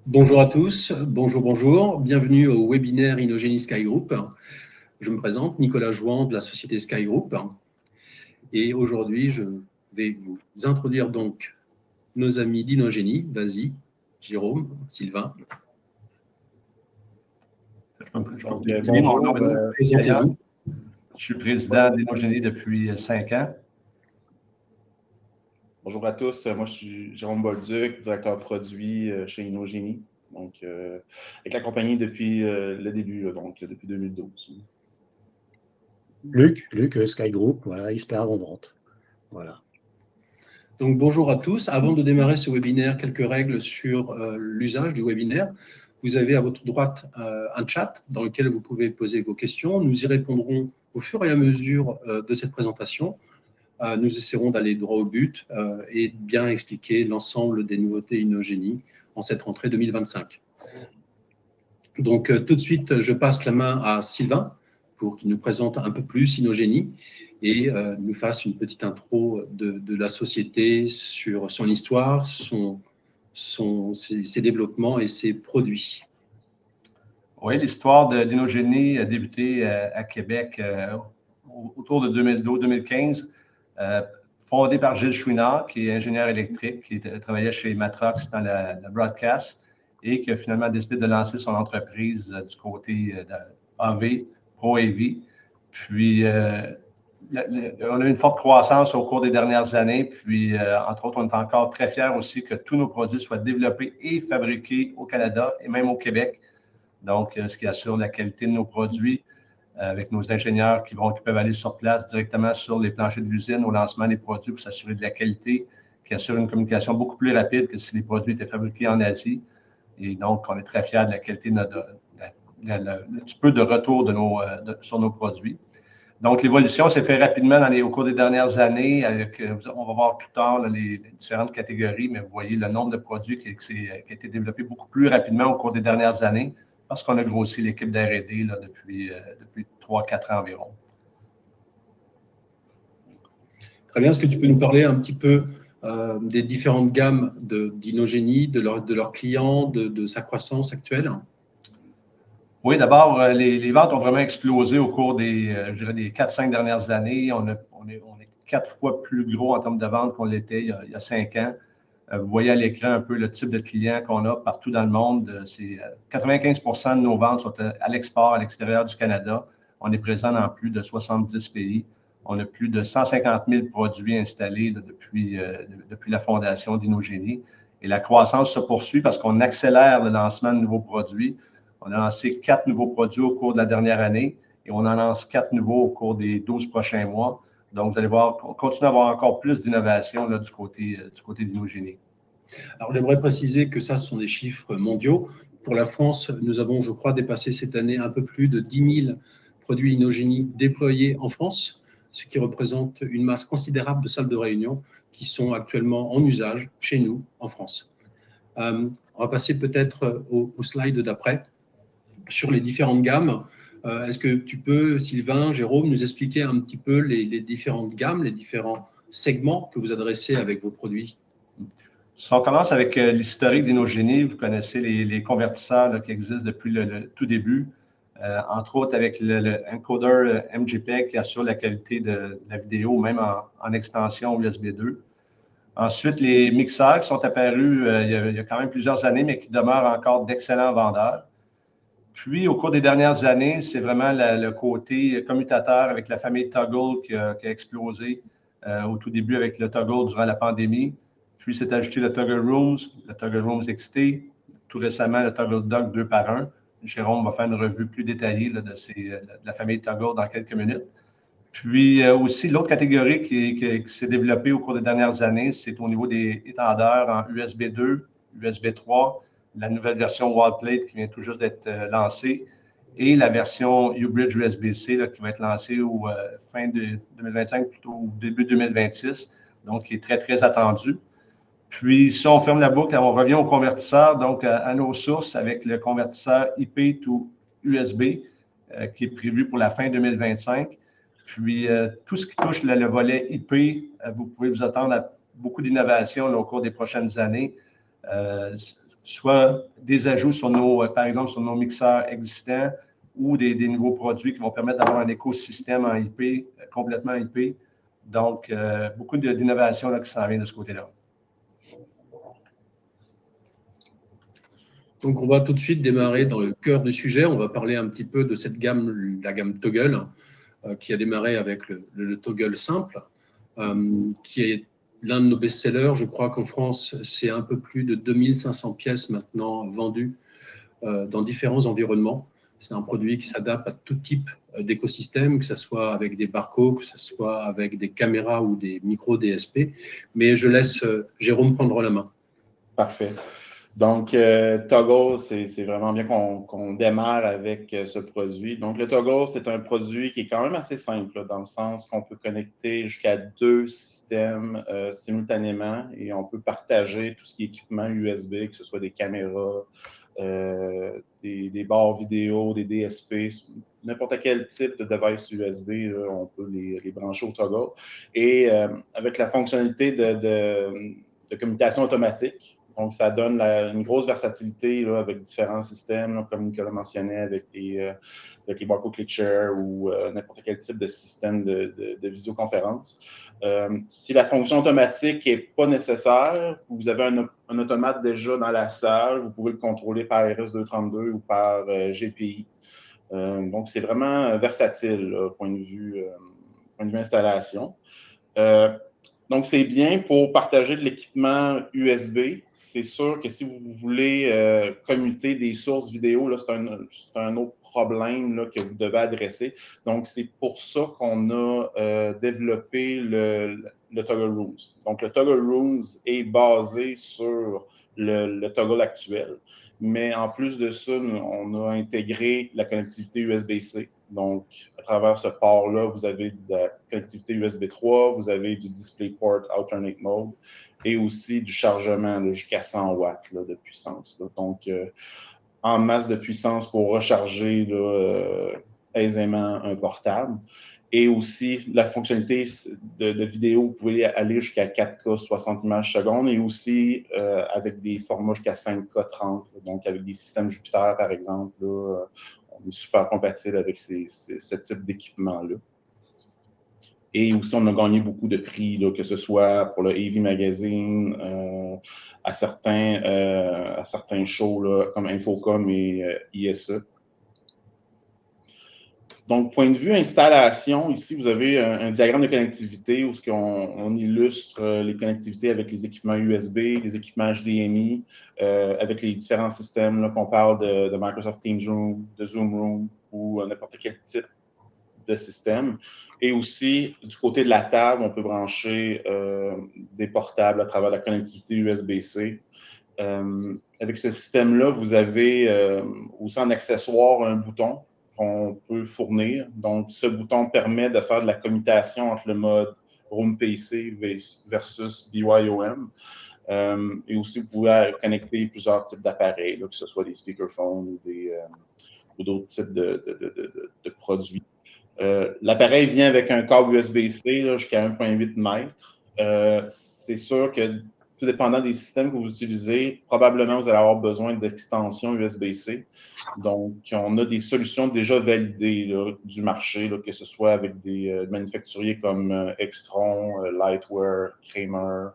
Bonjour à tous, bonjour, bienvenue au webinaire Innogeny Sky Group. Je me présente, Nicolas Jouan de la société Sky Group. Et aujourd'hui, je vais vous introduire donc nos amis d'Innogeny. Vas-y, Jérôme, Sylvain. Bonjour, présentez-vous. Je suis président d'Innogeny depuis 5 ans. Bonjour à tous, moi je suis Jérôme Bolduc, directeur produit chez Innogeny, donc avec la compagnie depuis le début, donc depuis 2012. Luc, Sky Group, voilà, expert avant-vente. Voilà. Donc bonjour à tous. Avant de démarrer ce webinaire, quelques règles sur l'usage du webinaire. Vous avez à votre droite un chat dans lequel vous pouvez poser vos questions. Nous y répondrons au fur et à mesure de cette présentation. Nous essaierons d'aller droit au but et bien expliquer l'ensemble des nouveautés Innogeny en cette rentrée 2025. Donc tout de suite, je passe la main à Sylvain pour qu'il nous présente un peu plus Innogeny et nous fasse une petite intro de la société sur son histoire, ses développements et ses produits. Oui, l'histoire d'Innogeny a débuté à Québec autour de 2012-2015, fondée par Gilles Chouinard, qui est ingénieur électrique, qui travaillait chez Matrox dans la broadcast et qui a finalement décidé de lancer son entreprise du côté de AV, Pro AV. Puis, on a eu une forte croissance au cours des dernières années. Puis, entre autres, on est encore très fiers aussi que tous nos produits soient développés et fabriqués au Canada et même au Québec. Donc, ce qui assure la qualité de nos produits avec nos ingénieurs qui peuvent aller sur place directement sur les planchers de l'usine au lancement des produits pour s'assurer de la qualité, qui assure une communication beaucoup plus rapide que si les produits étaient fabriqués en Asie. Et donc, on est très fiers de la qualité du peu de retour sur nos produits. Donc, l'évolution s'est faite rapidement au cours des dernières années. On va voir plus tard les différentes catégories, mais vous voyez le nombre de produits qui a été développé beaucoup plus rapidement au cours des dernières années parce qu'on a grossi l'équipe d'R&D depuis 3-4 ans environ. Très bien. Est-ce que tu peux nous parler un petit peu des différentes gammes d'Innogeny, de leurs clients, de sa croissance actuelle? Oui, d'abord, les ventes ont vraiment explosé au cours des 4-5 dernières années. On est 4 fois plus gros en termes de ventes qu'on l'était il y a 5 ans. Vous voyez à l'écran un peu le type de clients qu'on a partout dans le monde. 95% de nos ventes sont à l'export, à l'extérieur du Canada. On est présent dans plus de 70 pays. On a plus de 150 000 produits installés depuis la fondation d'Innogeny. Et la croissance se poursuit parce qu'on accélère le lancement de nouveaux produits. On a lancé 4 nouveaux produits au cours de la dernière année et on en lance 4 nouveaux au cours des 12 prochains mois. Donc, vous allez voir, on continue à avoir encore plus d'innovation du côté d'Innogeny. Alors, j'aimerais préciser que ça, ce sont des chiffres mondiaux. Pour la France, nous avons, je crois, dépassé cette année un peu plus de 10 000 produits Innogeny déployés en France, ce qui représente une masse considérable de salles de réunion qui sont actuellement en usage chez nous, en France. On va passer peut-être au slide d'après sur les différentes gammes. Est-ce que tu peux, Sylvain, Jérôme, nous expliquer un petit peu les différentes gammes, les différents segments que vous adressez avec vos produits? Si on commence avec l'historique d'Innogeny, vous connaissez les convertisseurs qui existent depuis le tout début, entre autres avec le encoder MJPEG qui assure la qualité de la vidéo, même en extension USB 2. Ensuite, les mixeurs qui sont apparus il y a quand même plusieurs années, mais qui demeurent encore d'excellents vendeurs. Puis, au cours des dernières années, c'est vraiment le côté commutateur avec la famille Toggle qui a explosé au tout début avec le Toggle durant la pandémie. Puis, s'est ajouté le Toggle Rooms XT, tout récemment le Toggle Dock 2x1. Jérôme va faire une revue plus détaillée de la famille Toggle dans quelques minutes. Puis aussi, l'autre catégorie qui s'est développée au cours des dernières années, c'est au niveau des étendeurs en USB 2, USB 3, la nouvelle version Wallplate qui vient tout juste d'être lancée et la version U-Bridge USB-C qui va être lancée fin de 2025, plutôt au début 2026, donc qui est très, très attendue. Puis, si on ferme la boucle, on revient au convertisseur, donc à nos sources avec le convertisseur IP to USB qui est prévu pour la fin 2025. Puis, tout ce qui touche le volet IP, vous pouvez vous attendre à beaucoup d'innovations au cours des prochaines années. soit des ajouts sur par exemple, sur nos mixeurs existants ou des nouveaux produits qui vont permettre d'avoir un écosystème en IP, complètement IP. Donc, beaucoup d'innovations qui s'en viennent de ce côté-là. Donc, on va tout de suite démarrer dans le cœur du sujet. On va parler un petit peu de cette gamme, la gamme Toggle, qui a démarré avec le Toggle simple, qui est l'un de nos best-sellers. Je crois qu'en France, c'est un peu plus de 2500 pièces maintenant vendues dans différents environnements. C'est un produit qui s'adapte à tout type d'écosystème, que ce soit avec des barcodes, que ce soit avec des caméras ou des micros DSP. Mais je laisse Jérôme prendre la main. Parfait. Donc, Toggle, c'est vraiment bien qu'on démarre avec ce produit. Donc, le Toggle, c'est un produit qui est quand même assez simple, là, dans le sens qu'on peut connecter jusqu'à 2 systèmes simultanément et on peut partager tout ce qui est équipement USB, que ce soit des caméras, des barres vidéo, des DSP, n'importe quel type de device USB, là, on peut les brancher au Toggle. Et avec la fonctionnalité de communication automatique, donc, ça donne une grosse versatilité là, avec différents systèmes, là, comme Nicolas mentionnait, avec les barcode click share ou n'importe quel type de système de visioconférence. Si la fonction automatique n'est pas nécessaire, vous avez un automate déjà dans la salle, vous pouvez le contrôler par RS232 ou par GPI. Donc, c'est vraiment versatile, là, point de vue installation. Donc, c'est bien pour partager de l'équipement USB. C'est sûr que si vous voulez commuter des sources vidéo, là, c'est un autre problème là, que vous devez adresser. Donc, c'est pour ça qu'on a développé le Toggle Rooms. Donc, le Toggle Rooms est basé sur le Toggle actuel. Mais en plus de ça, on a intégré la connectivité USB-C. Donc, à travers ce port-là, vous avez de la connectivité USB 3, vous avez du DisplayPort Alternate Mode et aussi du chargement jusqu'à 100 watts là, de puissance. Là. Donc, en masse de puissance pour recharger là, aisément un portable. Et aussi, la fonctionnalité de vidéo, vous pouvez aller jusqu'à 4K 60 images secondes et aussi avec des formats jusqu'à 5K 30. Donc, avec des systèmes Jupiter, par exemple, là, on est super compatible avec ce type d'équipement-là. Et aussi, on a gagné beaucoup de prix, là, que ce soit pour le AV Magazine, à certains shows là, comme Infocom et ISE. Donc, point de vue installation, ici, vous avez un diagramme de connectivité où on illustre les connectivités avec les équipements USB, les équipements HDMI, avec les différents systèmes qu'on parle de Microsoft Teams Room, de Zoom Room ou n'importe quel type de système. Et aussi, du côté de la table, on peut brancher des portables à travers la connectivité USB-C. Avec ce système-là, vous avez aussi en accessoire un bouton qu'on peut fournir. Donc, ce bouton permet de faire de la commutation entre le mode Room PC versus BYOM. Et aussi, vous pouvez connecter plusieurs types d'appareils, que ce soit des speakerphones ou d'autres types de produits. L'appareil vient avec un câble USB-C jusqu'à 1,8 mètres. C'est sûr que tout dépendant des systèmes que vous utilisez, probablement vous allez avoir besoin d'extensions USB-C. Donc, on a des solutions déjà validées là, du marché, là, que ce soit avec des manufacturiers comme Extron, Lightware, Kramer.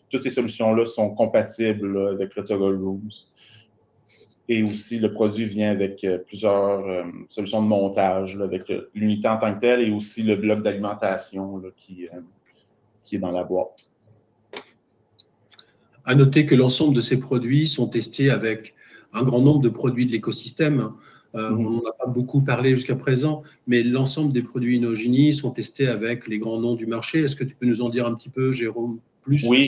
Toutes ces solutions-là sont compatibles là, avec le Toggle Rooms. Et aussi, le produit vient avec plusieurs solutions de montage, là, avec l'unité en tant que telle et aussi le bloc d'alimentation qui est dans la boîte. À noter que l'ensemble de ces produits sont testés avec un grand nombre de produits de l'écosystème. On n'en a pas beaucoup parlé jusqu'à présent, mais l'ensemble des produits Inogeny sont testés avec les grands noms du marché. Est-ce que tu peux nous en dire un petit peu, Jérôme, plus? Oui,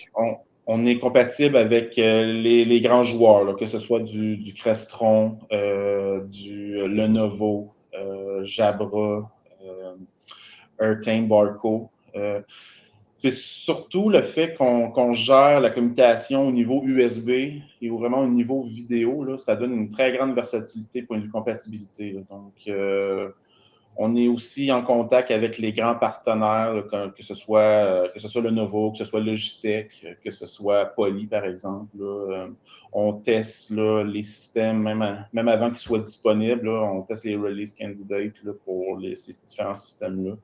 on est compatible avec les grands joueurs, là, que ce soit du Crestron, du Lenovo, Jabra, Earthane, Barco. C'est surtout le fait qu'on gère la communication au niveau USB et vraiment au niveau vidéo. Là, ça donne une très grande versatilité point de vue compatibilité. Là. Donc, On est aussi en contact avec les grands partenaires, là, que ce soit Lenovo, que ce soit Logitech, que ce soit Poly, par exemple. Là. On teste là, les systèmes, même avant qu'ils soient disponibles. Là, on teste les release candidates là, pour ces différents systèmes-là.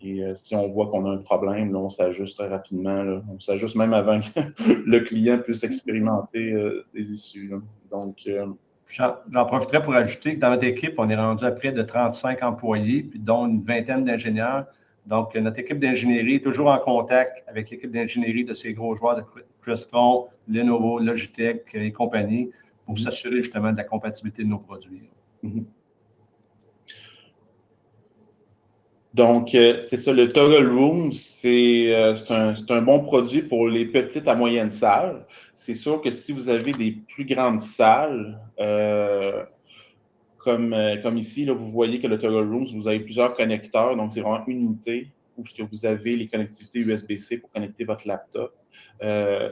Et si on voit qu'on a un problème, là, on s'ajuste très rapidement. Là. On s'ajuste même avant que le client puisse expérimenter des issues. Là. Donc, j'en profiterai pour ajouter que dans notre équipe, on est rendu à près de 35 employés, puis dont une vingtaine d'ingénieurs. Donc, notre équipe d'ingénierie est toujours en contact avec l'équipe d'ingénierie de ces gros joueurs de Crestron, Lenovo, Logitech et compagnie pour s'assurer justement de la compatibilité de nos produits. Donc, c'est ça, le Toggle Room, c'est un bon produit pour les petites à moyennes salles. C'est sûr que si vous avez des plus grandes salles, comme ici, là, vous voyez que le Toggle Room, vous avez plusieurs connecteurs, donc c'est vraiment une unité où vous avez les connectivités USB-C pour connecter votre laptop.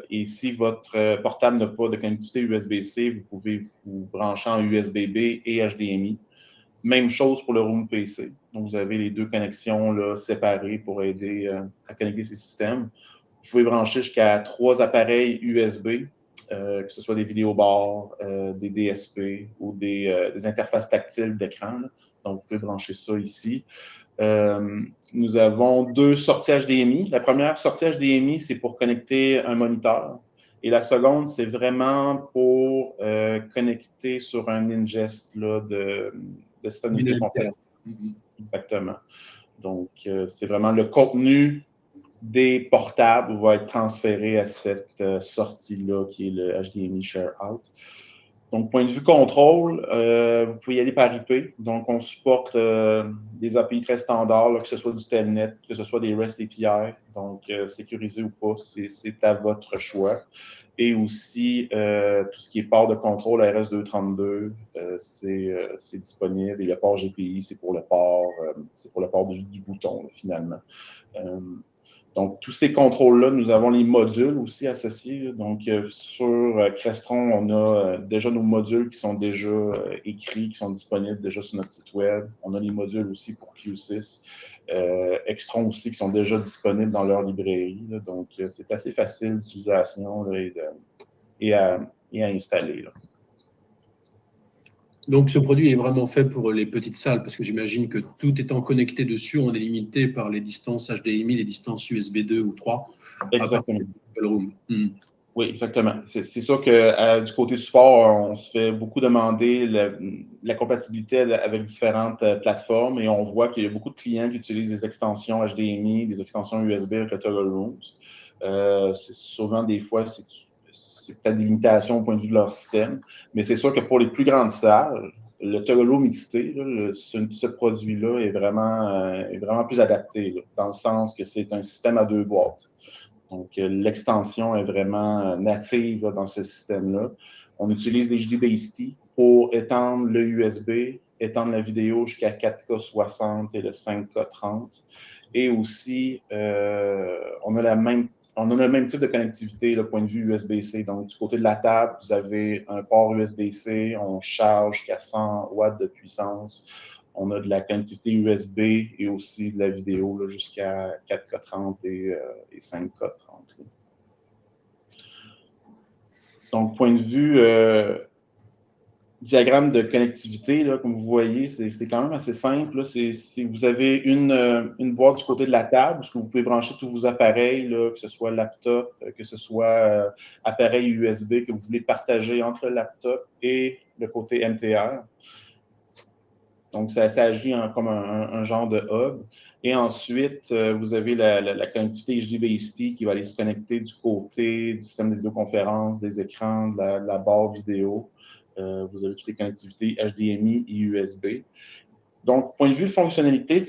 Et si votre portable n'a pas de connectivité USB-C, vous pouvez vous brancher en USB-B et HDMI. Même chose pour le Room PC. Donc, vous avez les deux connexions là, séparées pour aider à connecter ces systèmes. Vous pouvez brancher jusqu'à 3 appareils USB, que ce soit des vidéobars, des DSP ou des interfaces tactiles d'écran. Donc, vous pouvez brancher ça ici. Nous avons 2 sorties HDMI. La première sortie HDMI, c'est pour connecter un moniteur. Et la seconde, c'est vraiment pour connecter sur un ingest là, de système de vidéoconférence. Exactement. Donc, c'est vraiment le contenu des portables va être transféré à cette sortie-là qui est le HDMI Share Out. Donc, point de vue contrôle, vous pouvez y aller par IP. Donc, on supporte des API très standards, là, que ce soit du Telnet, que ce soit des REST API. Donc, sécurisé ou pas, c'est à votre choix. Et aussi, tout ce qui est port de contrôle RS-232, c'est disponible. Et le port GPI, c'est pour le port du bouton, là, finalement. Donc, tous ces contrôles-là, nous avons les modules aussi associés. Donc, sur Crestron, on a déjà nos modules qui sont déjà écrits, qui sont disponibles déjà sur notre site web. On a les modules aussi pour Q6. Extron aussi qui sont déjà disponibles dans leur librairie. Là. Donc, c'est assez facile d'utilisation et à installer. Là. Donc, ce produit est vraiment fait pour les petites salles, parce que j'imagine que tout étant connecté dessus, on est limité par les distances HDMI, les distances USB 2 ou 3. Exactement. Oui, exactement. C'est sûr que du côté support, on se fait beaucoup demander la compatibilité avec différentes plateformes et on voit qu'il y a beaucoup de clients qui utilisent des extensions HDMI, des extensions USB avec le Toggle Rooms. C'est souvent des fois, c'est peut-être des limitations au point de vue de leur système, mais c'est sûr que pour les plus grandes salles, le Toggle Room XT, là, ce produit-là est vraiment plus adapté, là, dans le sens que c'est un système à 2 boîtes. Donc, l'extension est vraiment native là, dans ce système-là. On utilise les JDBaseT pour étendre le USB, étendre la vidéo jusqu'à 4K 60 et le 5K 30. Et aussi, on a le même type de connectivité, le point de vue USB-C. Donc, du côté de la table, vous avez un port USB-C, on charge jusqu'à 100 watts de puissance. On a de la connectivité USB et aussi de la vidéo jusqu'à 4K 30 et 5K 30. Là. Donc, point de vue diagramme de connectivité, là, comme vous voyez, c'est quand même assez simple. Là. Si vous avez une boîte du côté de la table, parce que vous pouvez brancher tous vos appareils, là, que ce soit laptop, que ce soit appareil USB que vous voulez partager entre le laptop et le côté MTR. Donc, ça agit comme un genre de hub. Et ensuite, vous avez la connectivité JDBaseT qui va aller se connecter du côté du système de vidéoconférence, des écrans, de la barre vidéo. Vous avez toutes les connectivités HDMI et USB. Donc, point de vue de fonctionnalité,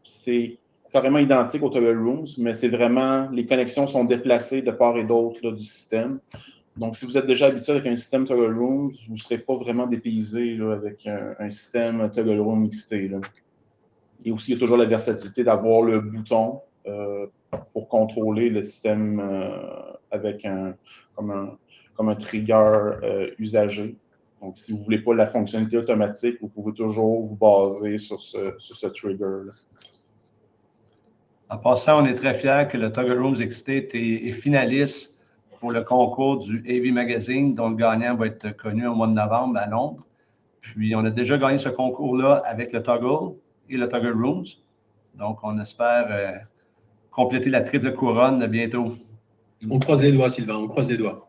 c'est carrément identique au Toggle Rooms, mais c'est vraiment, les connexions sont déplacées de part et d'autre du système. Donc, si vous êtes déjà habitué avec un système Toggle Rooms, vous ne serez pas vraiment dépaysé là, avec un système Toggle Room XT. Là. Et aussi, il y a toujours la versatilité d'avoir le bouton pour contrôler le système avec comme un trigger usagé. Donc, si vous ne voulez pas la fonctionnalité automatique, vous pouvez toujours vous baser sur ce trigger-là. En passant, on est très fiers que le Toggle Rooms XT est finaliste pour le concours du AV Magazine, dont le gagnant va être connu au mois de novembre à Londres. Puis, on a déjà gagné ce concours-là avec le Toggle et le Toggle Rooms. Donc, on espère compléter la triple couronne bientôt. On croise les doigts, Sylvain, on croise les doigts.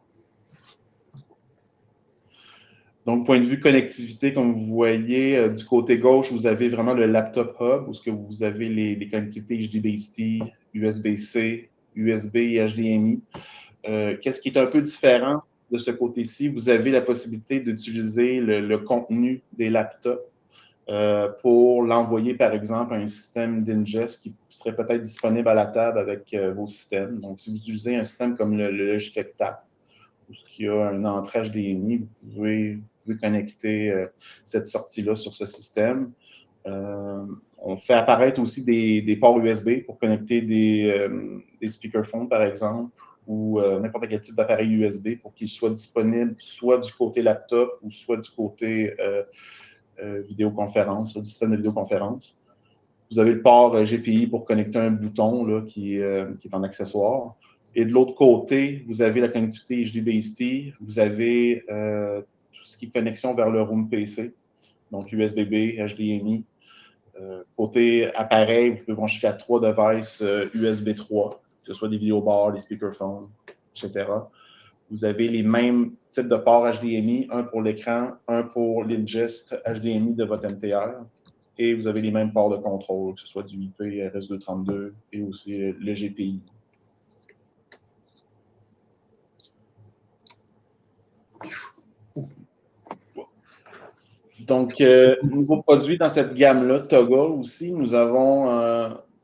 Donc, point de vue connectivité, comme vous voyez, du côté gauche, vous avez vraiment le laptop hub, où vous avez les connectivités HDBaseT, USB-C, USB et HDMI. Qu'est-ce qui est un peu différent de ce côté-ci? Vous avez la possibilité d'utiliser le contenu des laptops pour l'envoyer, par exemple, à un système d'ingest qui serait peut-être disponible à la table avec vos systèmes. Donc, si vous utilisez un système comme le Logitech Tap, où il y a un entrée HDMI, vous pouvez connecter cette sortie-là sur ce système. On fait apparaître aussi des ports USB pour connecter des speakerphones, par exemple, ou n'importe quel type d'appareil USB pour qu'il soit disponible soit du côté laptop ou soit du côté vidéoconférence, du système de vidéoconférence. Vous avez le port GPI pour connecter un bouton là, qui est en accessoire. Et de l'autre côté, vous avez la connectivité HDBaseT, vous avez tout ce qui est connexion vers le Room PC, donc USB-B, HDMI. Côté appareil, vous pouvez brancher jusqu'à 3 devices USB 3, que ce soit des vidéobars, des speakerphones, etc. Vous avez les mêmes types de ports HDMI, un pour l'écran, un pour l'ingest HDMI de votre MTR. Et vous avez les mêmes ports de contrôle, que ce soit du IP, RS232 et aussi le GPI. Donc, nouveau produit dans cette gamme-là, Toggle aussi, nous avons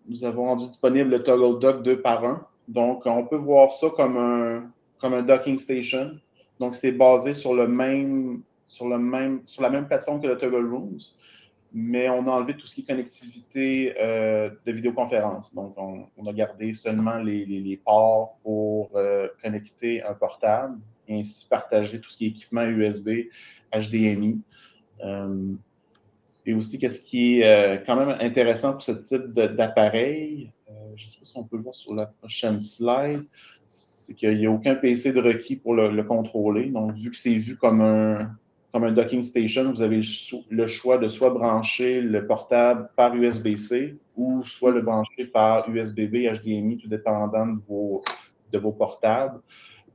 rendu disponible le Toggle Dock 2x1. Donc, on peut voir ça comme un docking station. Donc, c'est basé sur la même plateforme que le Toggle Rooms, mais on a enlevé tout ce qui est connectivité de vidéoconférence. Donc, on a gardé seulement les ports pour connecter un portable et ainsi partager tout ce qui est équipement USB, HDMI. Et aussi, qu'est-ce qui est quand même intéressant pour ce type d'appareil, je ne sais pas si on peut le voir sur la prochaine slide, c'est qu'il n'y a aucun PC de requis pour le contrôler. Donc, vu que c'est vu comme un docking station, vous avez le choix de soit brancher le portable par USB-C ou soit le brancher par USB-B, HDMI, tout dépendant de vos portables.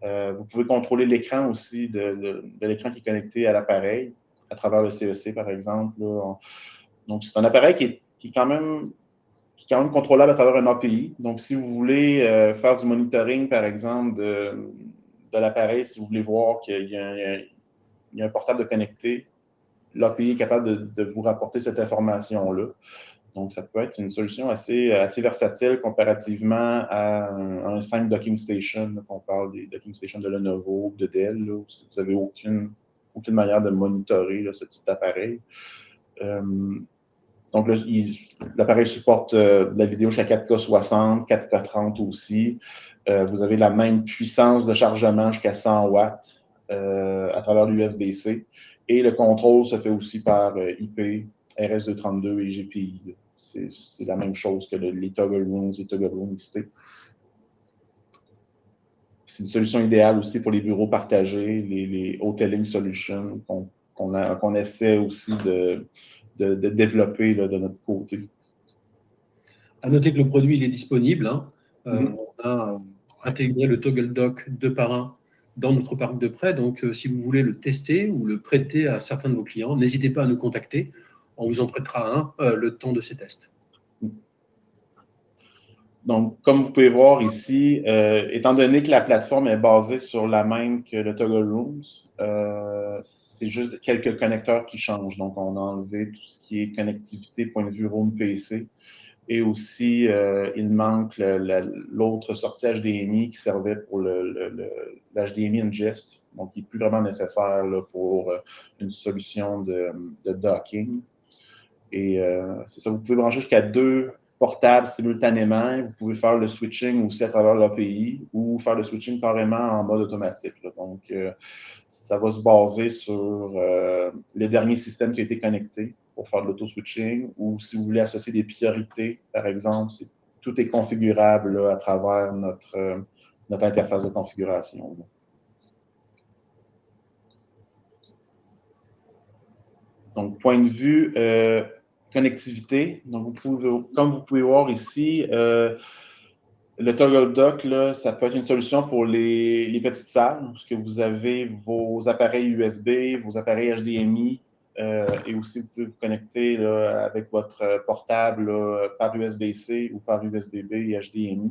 Vous pouvez contrôler l'écran aussi de l'écran qui est connecté à l'appareil, à travers le CEC, par exemple. Là. Donc, c'est un appareil qui est quand même contrôlable à travers un API. Donc, si vous voulez faire du monitoring, par exemple, de l'appareil, si vous voulez voir qu'il y a un portable de connecté, l'API est capable de vous rapporter cette information-là. Donc, ça peut être une solution assez versatile comparativement à un simple docking station. Là, on parle des docking stations de Lenovo, de Dell, là, où vous n'avez aucune manière de monitorer là, ce type d'appareil. Donc, l'appareil supporte de la vidéo jusqu'à 4K 60, 4K 30 aussi. Vous avez la même puissance de chargement jusqu'à 100 watts à travers l'USB-C. Et le contrôle se fait aussi par IP, RS232 et GPI. C'est la même chose que les Toggle Rooms et Toggle Rooms XT. C'est une solution idéale aussi pour les bureaux partagés, les hoteling solutions qu'on essaie aussi de développer là, de notre côté. À noter que le produit il est disponible. Hein. On a intégré le Toggle Dock 2x1 dans notre parc de prêt. Donc, si vous voulez le tester ou le prêter à certains de vos clients, n'hésitez pas à nous contacter. On vous en prêtera un le temps de ces tests. Donc, comme vous pouvez voir ici, étant donné que la plateforme est basée sur la même que le Toggle Rooms, c'est juste quelques connecteurs qui changent. Donc, on a enlevé tout ce qui est connectivité point de vue Room PC. Et aussi, il manque l'autre sortie HDMI qui servait pour l'HDMI ingest, donc qui n'est plus vraiment nécessaire là, pour une solution de docking. Et c'est ça, vous pouvez brancher jusqu'à 2 portables simultanément. Vous pouvez faire le switching aussi à travers l'API ou faire le switching carrément en mode automatique. Là. Donc, ça va se baser sur le dernier système qui a été connecté pour faire de l'auto-switching ou si vous voulez associer des priorités, par exemple, tout est configurable là, à travers notre interface de configuration. Là. Donc, point de vue connectivité, donc comme vous pouvez voir ici, le Toggle Dock, là, ça peut être une solution pour les petites salles, parce que vous avez vos appareils USB, vos appareils HDMI, et aussi vous pouvez vous connecter là, avec votre portable là, par USB-C ou par USB-B et HDMI.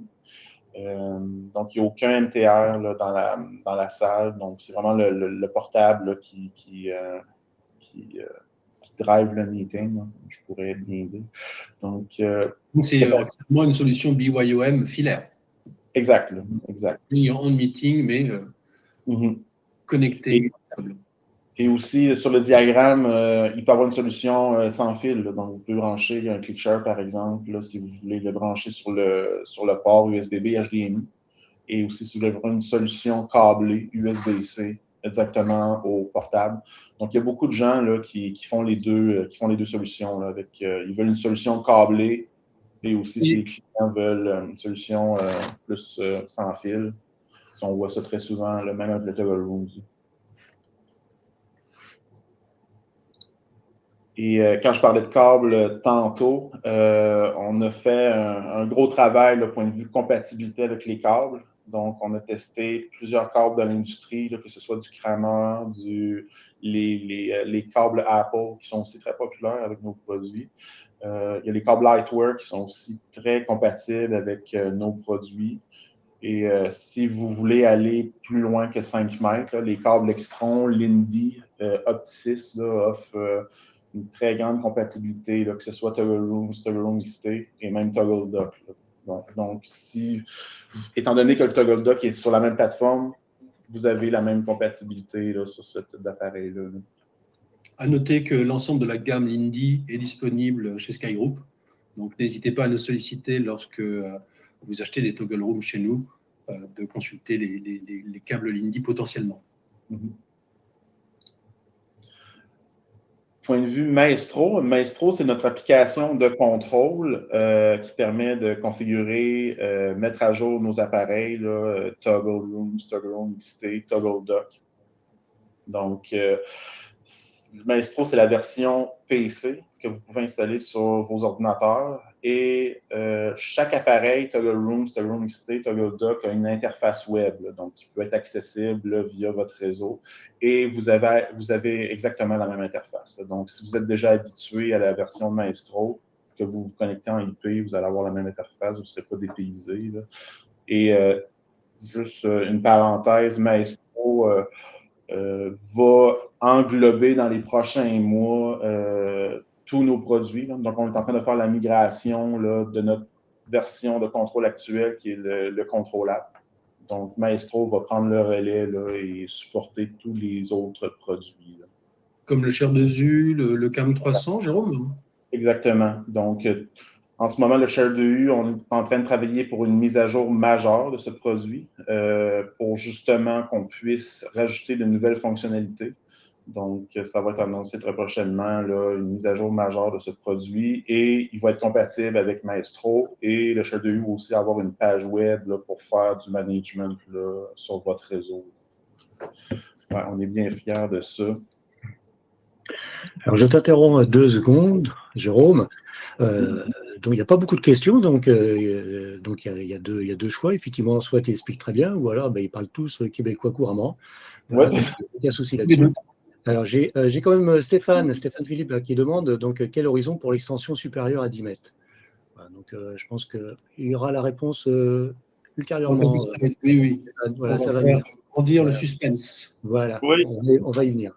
Donc, il n'y a aucun MTR là, dans la salle, donc c'est vraiment le portable là, qui drive le meeting, là, je pourrais bien dire. Donc, c'est vraiment une solution BYOM filaire. Exact, là, exact. En meeting, mais connecté. Et aussi, sur le diagramme, il peut y avoir une solution sans fil. Là, donc, vous pouvez brancher un ClickShare, par exemple, là, si vous voulez le brancher sur le port USB-B HDMI. Et aussi, si vous voulez avoir une solution câblée USB-C exactement au portable. Donc, il y a beaucoup de gens là, qui font les deux solutions. Là, ils veulent une solution câblée et aussi si les clients veulent une solution plus sans fil. On voit ça très souvent, même avec le Toggle Rooms. Et quand je parlais de câbles tantôt, on a fait un gros travail du point de vue compatibilité avec les câbles. Donc, on a testé plusieurs câbles de l'industrie, que ce soit du Kramer, les câbles Apple, qui sont aussi très populaires avec nos produits. Il y a les câbles Lightwear qui sont aussi très compatibles avec nos produits. Et si vous voulez aller plus loin que 5 mètres, là, les câbles Extron, Lindy, Optis offrent une très grande compatibilité, là, que ce soit Toggle Rooms, Toggle Room XT et même Toggle Dock. Donc, étant donné que le Toggle Dock est sur la même plateforme, vous avez la même compatibilité là, sur ce type d'appareil-là. À noter que l'ensemble de la gamme Lindy est disponible chez SkyGroup. Donc, n'hésitez pas à nous solliciter lorsque vous achetez des Toggle Rooms chez nous, de consulter les câbles Lindy potentiellement. Point de vue Maestro, Maestro, c'est notre application de contrôle qui permet de configurer, mettre à jour nos appareils, là, Toggle Rooms, Toggle Room XT, Toggle Dock. Donc, Maestro, c'est la version PC que vous pouvez installer sur vos ordinateurs et chaque appareil, Toggle Rooms, Toggle Room XT, Toggle Dock, a une interface web, là, donc qui peut être accessible là, via votre réseau et vous avez exactement la même interface. Là. Donc, si vous êtes déjà habitué à la version Maestro, que vous vous connectez en IP, vous allez avoir la même interface, vous ne serez pas dépaysé. Là. Et juste une parenthèse, Maestro va englober dans les prochains mois tous nos produits. Là. Donc, on est en train de faire la migration là, de notre version de contrôle actuelle qui est le Control App. Donc, Maestro va prendre le relais là, et supporter tous les autres produits. Là. Comme le Chair de Zu, le CAM 300, Jérôme? Exactement. Donc, en ce moment, le Share 2U, on est en train de travailler pour une mise à jour majeure de ce produit pour justement qu'on puisse rajouter de nouvelles fonctionnalités. Donc, ça va être annoncé très prochainement, là, une mise à jour majeure de ce produit et il va être compatible avec Maestro et le Share 2U va aussi avoir une page web là, pour faire du management là, sur votre réseau. Ouais, on est bien fiers de ça. Alors, je t'interromps 2 secondes, Jérôme. Donc, il n'y a pas beaucoup de questions, donc il y a deux choix. Effectivement, soit tu expliques très bien, ou alors ils parlent tous québécois couramment. Voilà, Ouais. aucun souci là-dessus. Alors, j'ai quand même Stéphane Philippe qui demande donc quel horizon pour l'extension supérieure à 10 mètres. Voilà, donc, je pense qu'il y aura la réponse ultérieurement. Oui. Voilà, ça va venir. Pour dire voilà. Le suspense. Voilà, Oui. on va y venir.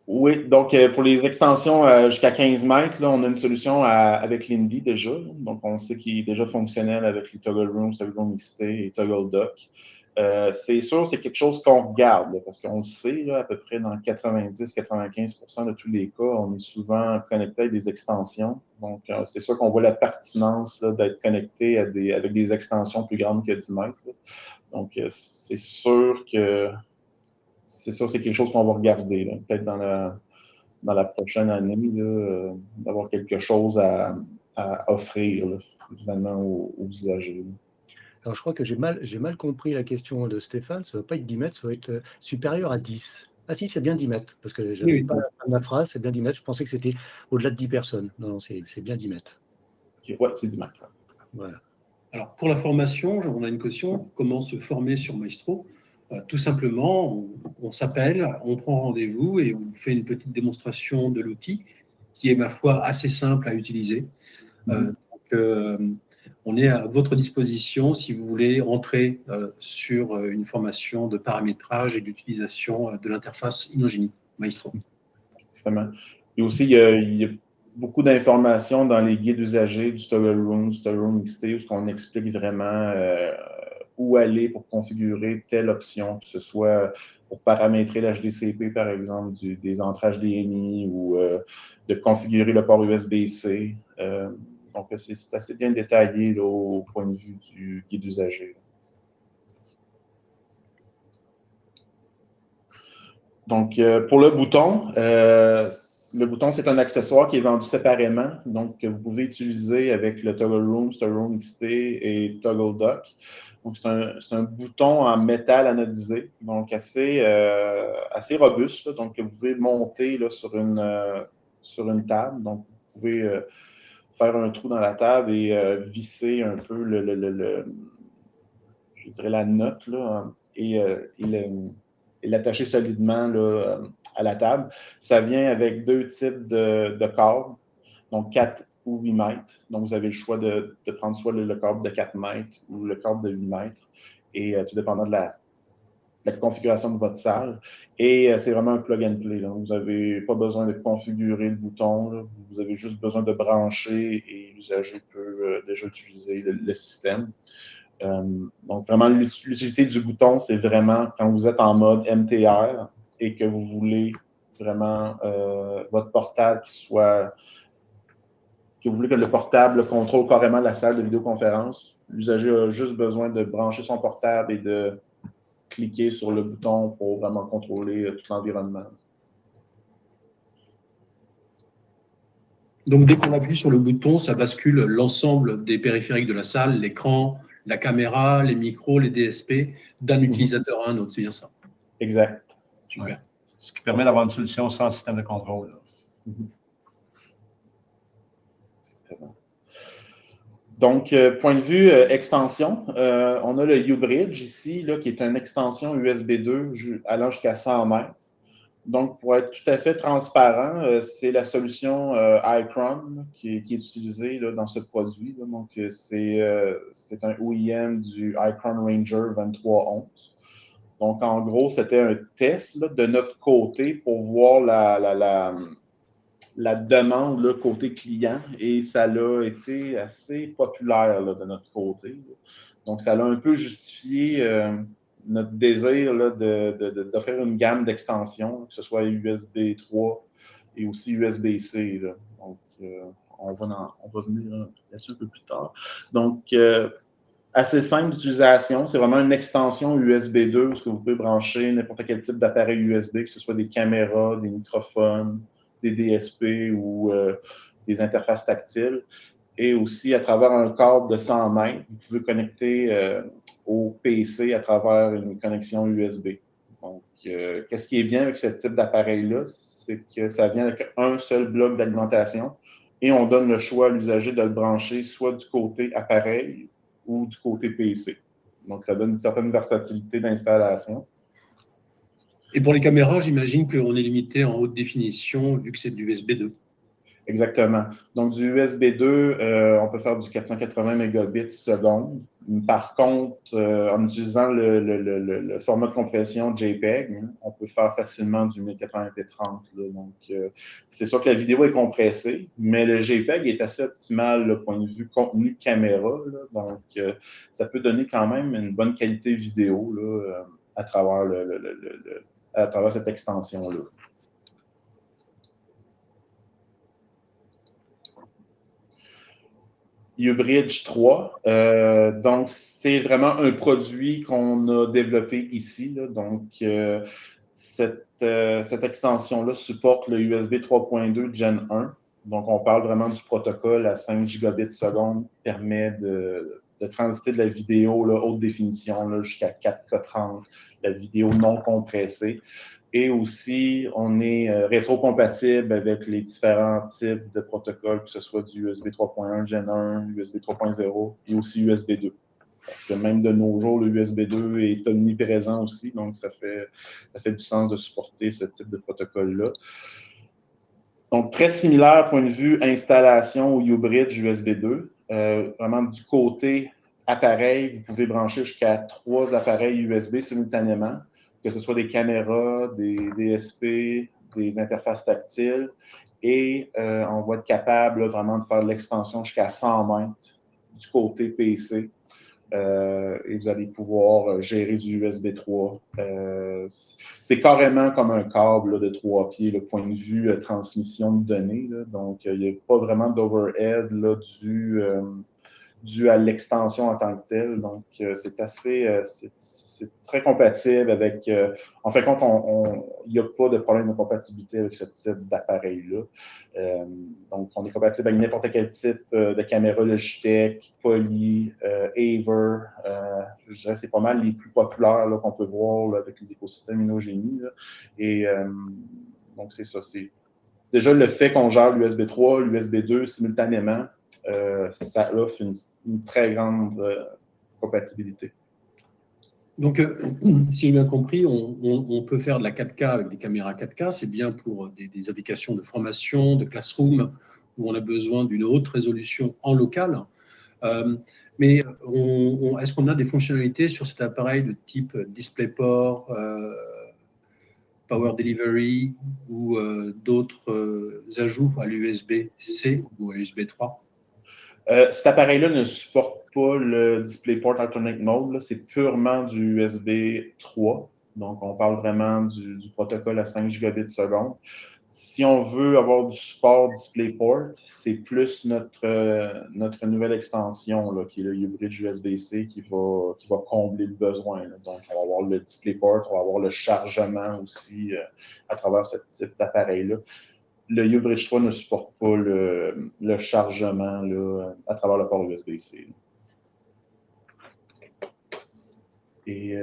Oui, donc pour les extensions jusqu'à 15 mètres, là, on a une solution avec Lindy déjà. Donc, on sait qu'il est déjà fonctionnel avec les Toggle Rooms, Toggle Room XT et Toggle Dock. C'est sûr, c'est quelque chose qu'on regarde, là, parce qu'on le sait, là, à peu près dans 90-95% de tous les cas, on est souvent connecté avec des extensions. Donc, c'est sûr qu'on voit la pertinence là, d'être connecté avec des extensions plus grandes que 10 mètres. Là. Donc, c'est sûr que c'est quelque chose qu'on va regarder, là, peut-être dans la prochaine année, là, d'avoir quelque chose à offrir là, finalement aux usagers. Alors, je crois que j'ai mal compris la question de Stéphane. Ça ne va pas être 10 mètres, ça va être supérieur à 10. Ah si, c'est bien 10 mètres, parce que je n'avais pas la fin de ma phrase, c'est bien 10 mètres. Je pensais que c'était au-delà de 10 personnes. Non, c'est bien 10 mètres. Okay. Oui, c'est 10 mètres. Voilà. Alors, pour la formation, on a une question, comment se former sur Maestro? Tout simplement, on s'appelle, on prend rendez-vous et on fait une petite démonstration de l'outil qui est, ma foi, assez simple à utiliser. On est à votre disposition si vous voulez entrer sur une formation de paramétrage et d'utilisation de l'interface Inogeny Maestro. Exactement. Et aussi, il y a beaucoup d'informations dans les guides usagers du Toggle Room XT, où on explique vraiment où aller pour configurer telle option, que ce soit pour paramétrer l'HDCP, par exemple, des entrées HDMI ou de configurer le port USB-C. Donc, c'est assez bien détaillé là, au point de vue du guide usager. Donc, pour le bouton, c'est un accessoire qui est vendu séparément, donc que vous pouvez utiliser avec le Toggle Room XT et Toggle Dock. Donc, c'est un bouton en métal anodisé, donc assez robuste, là, donc que vous pouvez monter là, sur une table. Donc, vous pouvez faire un trou dans la table et visser un peu je dirais la note là, et l'attacher solidement là, à la table. Ça vient avec deux types de câbles, donc 4 ou 8 mètres. Donc, vous avez le choix de prendre soit le câble de 4 mètres ou le câble de 8 mètres, et tout dépendant de la configuration de votre salle. Et c'est vraiment un plug and play. Là. Vous n'avez pas besoin de configurer le bouton. Là. Vous avez juste besoin de brancher et l'usager peut déjà utiliser le système. Donc, vraiment, l'utilité du bouton, c'est vraiment quand vous êtes en mode MTR et que vous voulez vraiment votre portable que vous voulez que le portable contrôle carrément la salle de vidéoconférence. L'usager a juste besoin de brancher son portable et de cliquer sur le bouton pour vraiment contrôler tout l'environnement. Donc, dès qu'on appuie sur le bouton, ça bascule l'ensemble des périphériques de la salle, l'écran, la caméra, les micros, les DSP, d'un utilisateur à un autre, c'est bien ça? Exact. Super. Ouais. Ce qui permet d'avoir une solution sans système de contrôle. Donc, point de vue extension, on a le U-Bridge ici, là, qui est une extension USB 2 allant jusqu'à 100 mètres. Donc, pour être tout à fait transparent, c'est la solution iCron qui est utilisée là, dans ce produit. Là. Donc, c'est un OEM du iCron Ranger 2311. Donc, en gros, c'était un test là, de notre côté pour voir la demande là, côté client, et ça a été assez populaire là, de notre côté. Donc, ça a un peu justifié notre désir là, d'offrir une gamme d'extensions, que ce soit USB 3 et aussi USB-C. Là. Donc, on va venir là-dessus un peu plus tard. Donc, assez simple d'utilisation. C'est vraiment une extension USB 2 parce que vous pouvez brancher n'importe quel type d'appareil USB, que ce soit des caméras, des microphones, des DSP ou des interfaces tactiles. Et aussi, à travers un câble de 100 mètres, vous pouvez connecter au PC à travers une connexion USB. Donc, qu'est-ce qui est bien avec ce type d'appareil-là? C'est que ça vient avec un seul bloc d'alimentation et on donne le choix à l'usager de le brancher soit du côté appareil ou du côté PC. Donc, ça donne une certaine versatilité d'installation. Et pour les caméras, j'imagine qu'on est limité en haute définition vu que c'est de l'USB 2. Exactement. Donc, du USB 2, on peut faire du 480 mégabits seconde. Par contre, en utilisant le format de compression JPEG, hein, on peut faire facilement du 1080p30. Donc, c'est sûr que la vidéo est compressée, mais le JPEG est assez optimal du point de vue contenu caméra. Là, donc, ça peut donner quand même une bonne qualité vidéo là, à travers cette extension-là. Ubridge 3. Donc, c'est vraiment un produit qu'on a développé ici. Là. Donc, cette extension-là supporte le USB 3.2 Gen 1. Donc, on parle vraiment du protocole à 5 gigabits seconde, permet de transiter de la vidéo là, haute définition jusqu'à 4K30, la vidéo non compressée. Et aussi, on est rétrocompatible avec les différents types de protocoles, que ce soit du USB 3.1 Gen 1, USB 3.0 et aussi USB 2. Parce que même de nos jours, le USB 2 est omniprésent aussi, donc ça fait du sens de supporter ce type de protocole-là. Donc, très similaire point de vue installation au Ubridge USB 2. Vraiment du côté appareil, vous pouvez brancher jusqu'à 3 appareils USB simultanément, que ce soit des caméras, des DSP, des interfaces tactiles. Et on va être capable là, vraiment de faire de l'extension jusqu'à 100 mètres du côté PC. Et vous allez pouvoir gérer du USB 3. C'est carrément comme un câble là, de 3 pieds, le point de vue transmission de données. Là. Donc, il n'y a pas vraiment d'overhead dû à l'extension en tant que telle. Donc, c'est très compatible avec... en fin de compte, il n'y a pas de problème de compatibilité avec ce type d'appareil-là. Donc, on est compatible avec n'importe quel type de caméra Logitech, Poly, Aver. Je dirais que c'est pas mal les plus populaires qu'on peut voir là, avec les écosystèmes Innogenie. Et donc, c'est ça. Déjà, le fait qu'on gère l'USB 3, l'USB 2 simultanément, ça offre une très grande compatibilité. Donc, si j'ai bien compris, on peut faire de la 4K avec des caméras 4K. C'est bien pour des applications de formation, de classroom, où on a besoin d'une haute résolution en local. Mais est-ce qu'on a des fonctionnalités sur cet appareil de type DisplayPort, Power Delivery ou d'autres ajouts à l'USB-C ou à l'USB 3? Cet appareil-là ne supporte pas le DisplayPort Alternate Mode. C'est purement du USB 3. Donc, on parle vraiment du protocole à 5 gigabits seconde. Si on veut avoir du support DisplayPort, c'est plus notre nouvelle extension, là, qui est le Ubridge USB-C, qui va combler le besoin. Là. Donc, on va avoir le DisplayPort, on va avoir le chargement aussi à travers ce type d'appareil-là. Le Ubridge 3 ne supporte pas le chargement là, à travers le port USB-C. Et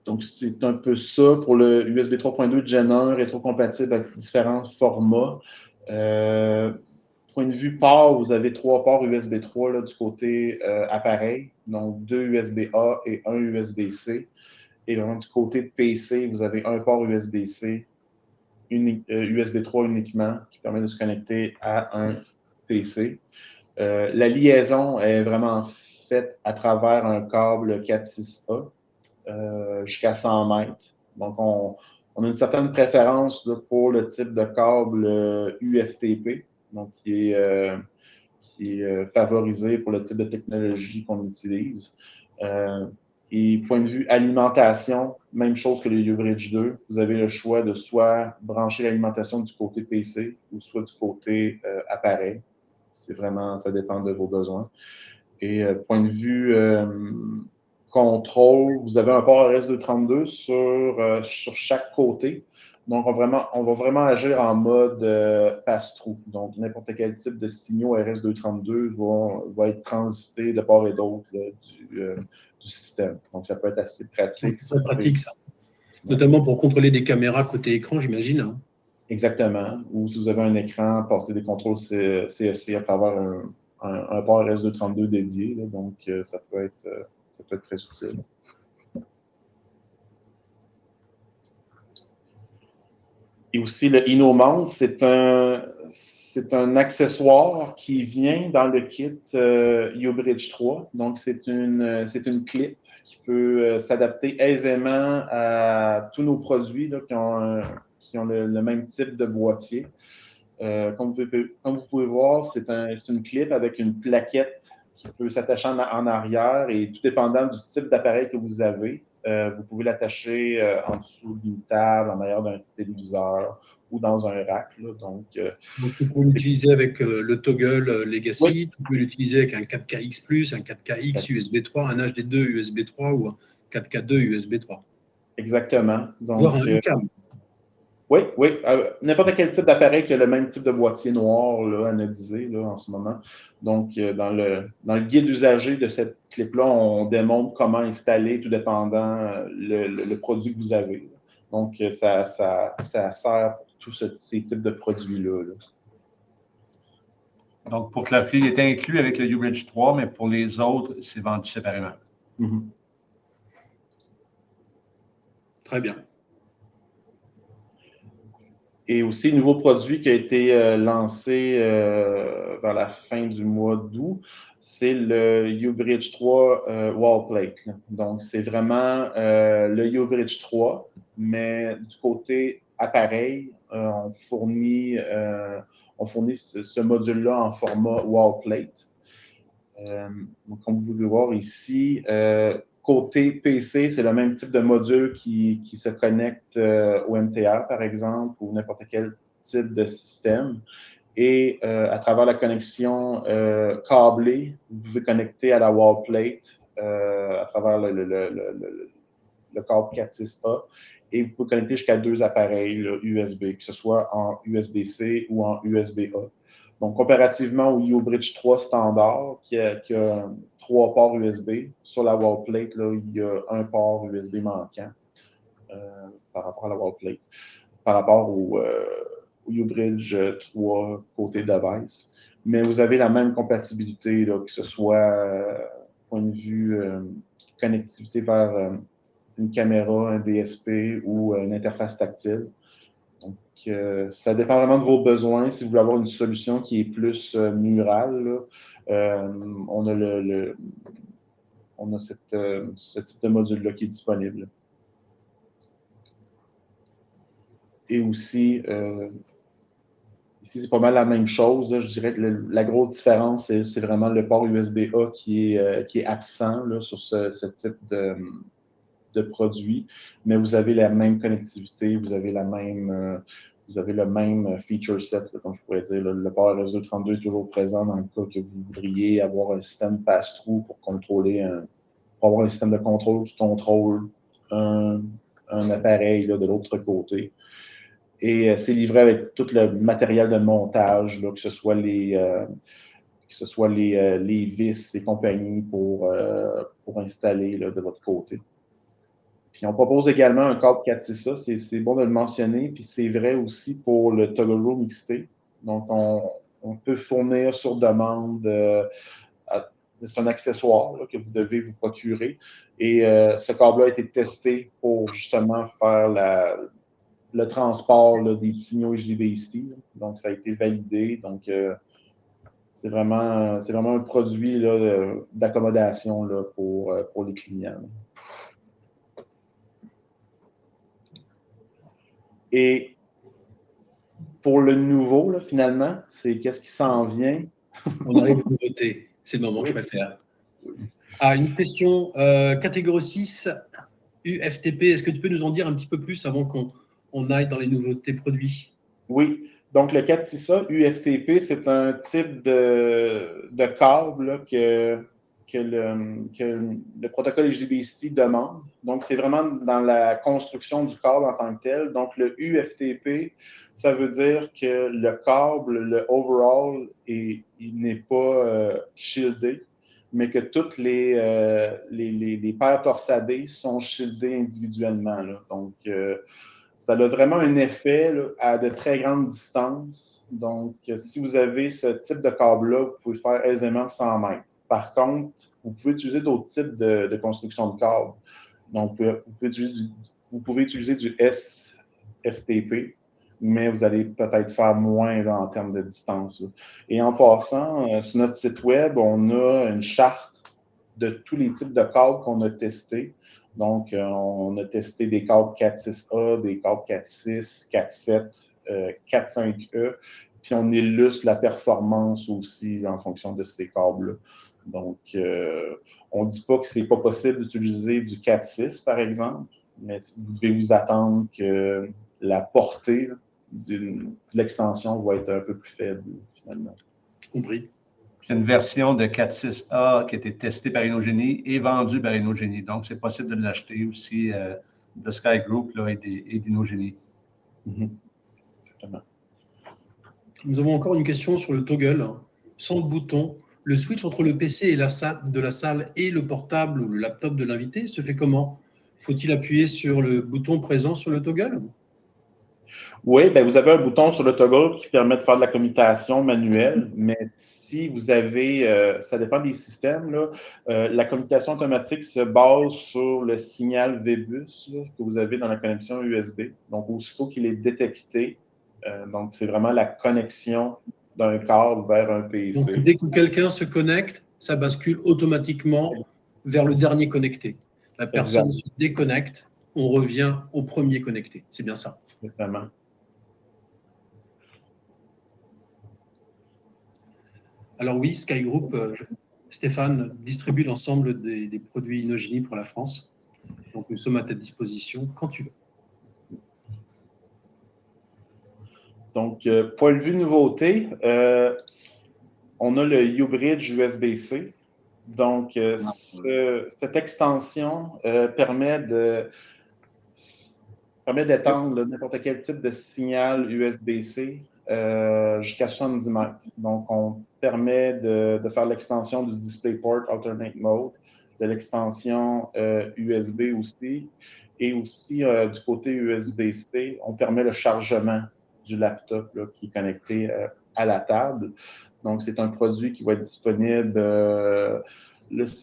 donc, c'est un peu ça pour le USB 3.2 Gen 1, rétrocompatible avec différents formats. Point de vue port, vous avez 3 ports USB 3 là, du côté appareil, donc 2 USB-A et 1 USB-C. Et vraiment, du côté de PC, vous avez un port USB-C, USB 3 uniquement, qui permet de se connecter à un PC. La liaison est vraiment faite à travers un câble 4.6A jusqu'à 100 mètres. Donc, on a une certaine préférence là, pour le type de câble UFTP, donc qui est favorisé pour le type de technologie qu'on utilise. Et point de vue alimentation, même chose que le Ubridge 2, vous avez le choix de soit brancher l'alimentation du côté PC ou soit du côté appareil. C'est vraiment, ça dépend de vos besoins. Et point de vue contrôle, vous avez un port RS232 sur chaque côté. Donc, on va vraiment agir en mode pass-through. Donc, n'importe quel type de signaux RS232 va être transité de part et d'autre du système. Donc, ça peut être assez pratique. C'est très pratique, ça. Notamment pour contrôler des caméras côté écran, j'imagine. Hein. Exactement. Ou si vous avez un écran, passer des contrôles CFC à travers un port RS232 dédié. Là. Donc, ça peut être très utile. Et aussi, le InnoMount, c'est c'est un accessoire qui vient dans le kit U-Bridge 3. Donc, c'est une clip qui peut s'adapter aisément à tous nos produits là, qui ont le même type de boîtier. Comme vous pouvez voir, c'est une clip avec une plaquette qui peut s'attacher en arrière et tout dépendant du type d'appareil que vous avez, vous pouvez l'attacher en dessous d'une table, en arrière d'un téléviseur ou dans un rack. Là. Donc, tu peux l'utiliser avec le toggle Legacy, oui. Tu peux l'utiliser avec un 4KX+, un 4KX USB 3, un HD2 USB 3 ou un 4K2 USB 3. Exactement. Donc, voire un UCAM. Oui. N'importe quel type d'appareil qui a le même type de boîtier noir là, anodisé là, en ce moment. Donc, dans le guide usager de cette clip-là, on démontre comment installer, tout dépendant le produit que vous avez. Donc, ça sert pour tous ces types de produits-là. Là. Donc, pour clarifier, il est inclus avec le U-Bridge 3, mais pour les autres, c'est vendu séparément. Mm-hmm. Très bien. Et aussi, nouveau produit qui a été lancé vers la fin du mois d'août, c'est le U-Bridge 3 Wallplate. Donc, c'est vraiment le U-Bridge 3, mais du côté appareil, on fournit ce module-là en format Wallplate. Donc, comme vous pouvez voir ici, côté PC, c'est le même type de module qui se connecte au MTR, par exemple, ou n'importe quel type de système. Et à travers la connexion câblée, vous pouvez connecter à la wallplate à travers le câble 4.6A. Et vous pouvez connecter jusqu'à 2 appareils là, USB, que ce soit en USB-C ou en USB-A. Donc, comparativement au U-Bridge 3 standard, qui a 3 ports USB, sur la wallplate, là, il y a un port USB manquant par rapport à la wallplate, par rapport au U-Bridge 3 côté device. Mais vous avez la même compatibilité, là, que ce soit point de vue connectivité vers une caméra, un DSP ou une interface tactile. Donc, ça dépend vraiment de vos besoins. Si vous voulez avoir une solution qui est plus murale, là, on a ce type de module-là qui est disponible. Et aussi, ici, c'est pas mal la même chose. Là. Je dirais que la grosse différence, c'est vraiment le port USB-A qui est absent là, sur ce type de produit, mais vous avez la même connectivité, vous avez le même feature set, là, comme je pourrais dire. Le port RS232 est toujours présent dans le cas que vous voudriez avoir un système pass-through pour avoir un système de contrôle qui contrôle un appareil là, de l'autre côté. Et c'est livré avec tout le matériel de montage, là, que ce soit les vis et compagnie pour installer là, de votre côté. Puis on propose également un câble 4.6A, c'est bon de le mentionner, puis c'est vrai aussi pour le Toggle Room XT. Donc, on peut fournir sur demande, c'est un accessoire là, que vous devez vous procurer. Et ce câble-là a été testé pour justement faire le transport là, des signaux HDBaseT. Donc, ça a été validé. Donc, c'est vraiment un produit là, d'accommodation là, pour les clients. Et pour le nouveau, là, finalement, c'est qu'est-ce qui s'en vient? On arrive aux nouveautés. C'est le moment que je préfère. Ah, une question catégorie 6, UFTP. Est-ce que tu peux nous en dire un petit peu plus avant qu'on aille dans les nouveautés produits? Oui. Donc, le 4.6A UFTP, c'est un type de câble là, que le protocole HDBaseT demande. Donc, c'est vraiment dans la construction du câble en tant que tel. Donc, le UFTP, ça veut dire que le câble, le overall, il n'est pas shieldé, mais que toutes les paires torsadées sont shieldées individuellement. Là. Donc, ça a vraiment un effet là, à de très grandes distances. Donc, si vous avez ce type de câble-là, vous pouvez faire aisément 100 mètres. Par contre, vous pouvez utiliser d'autres types de construction de câbles. Donc, vous pouvez utiliser du SFTP. mais vous allez peut-être faire moins là, en termes de distance. Là. Et en passant, sur notre site web, on a une charte de tous les types de câbles qu'on a testés. Donc, on a testé des câbles 4.6A, des câbles 4.6, 4.7, 4.5E, puis on illustre la performance aussi en fonction de ces câbles-là. Donc, on ne dit pas que ce n'est pas possible d'utiliser du 4.6, par exemple, mais vous devez vous attendre que la portée de l'extension va être un peu plus faible, finalement. Compris. Il y a une version de 4.6A qui a été testée par Innogenie et vendue par Innogenie. Donc, c'est possible de l'acheter aussi de Sky Group là, et d'Innogenie. Exactement. Nous avons encore une question sur le toggle. Sans le bouton, le switch entre le PC et de la salle et le portable ou le laptop de l'invité se fait comment? Faut-il appuyer sur le bouton présent sur le toggle? Oui, ben vous avez un bouton sur le toggle qui permet de faire de la commutation manuelle, mais si vous avez, ça dépend des systèmes, là, la commutation automatique se base sur le signal VBus là, que vous avez dans la connexion USB. Donc, aussitôt qu'il est détecté, donc c'est vraiment la connexion d'un câble vers un PC. Donc, dès que quelqu'un se connecte, ça bascule automatiquement vers le dernier connecté. La personne se déconnecte, on revient au premier connecté. C'est bien ça. Exactement. Alors oui, Sky Group, Stéphane, distribue l'ensemble des produits Innogenie pour la France. Donc nous sommes à ta disposition quand tu veux. Donc, point de vue nouveauté, on a le U-Bridge USB-C. Donc, cette extension permet d'étendre n'importe quel type de signal USB-C jusqu'à 70 mètres. Donc, on permet de faire l'extension du DisplayPort Alternate Mode, de l'extension USB aussi, et aussi du côté USB-C, on permet le chargement du laptop là, qui est connecté à la table. Donc, c'est un produit qui va être disponible, là,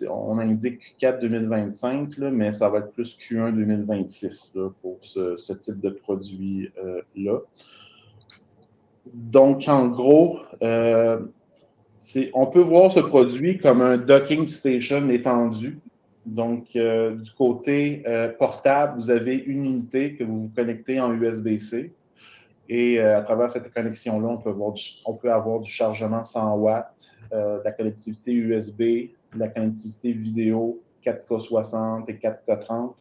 on indique Q4 2025, là, mais ça va être plus Q1 2026 là, pour ce type de produit-là. Donc, en gros, on peut voir ce produit comme un docking station étendu. Donc, du côté portable, vous avez une unité que vous connectez en USB-C. Et à travers cette connexion-là, on peut avoir du chargement 100 watts, de la connectivité USB, de la connectivité vidéo 4K60 et 4K30,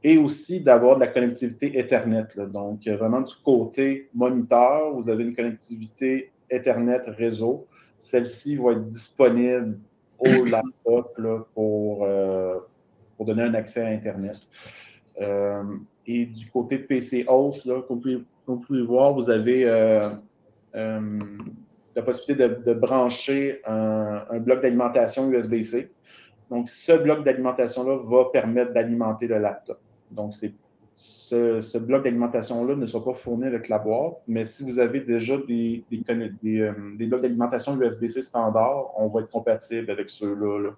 et aussi d'avoir de la connectivité Ethernet. Là. Donc, vraiment du côté moniteur, vous avez une connectivité Ethernet réseau. Celle-ci va être disponible au laptop là, pour donner un accès à Internet. Et du côté PC host, là, comme vous pouvez voir, vous avez la possibilité de brancher un bloc d'alimentation USB-C. Donc, ce bloc d'alimentation-là va permettre d'alimenter le laptop. Donc, ce bloc d'alimentation-là ne sera pas fourni avec la boîte, mais si vous avez déjà des blocs d'alimentation USB-C standard, on va être compatible avec ceux-là. Là.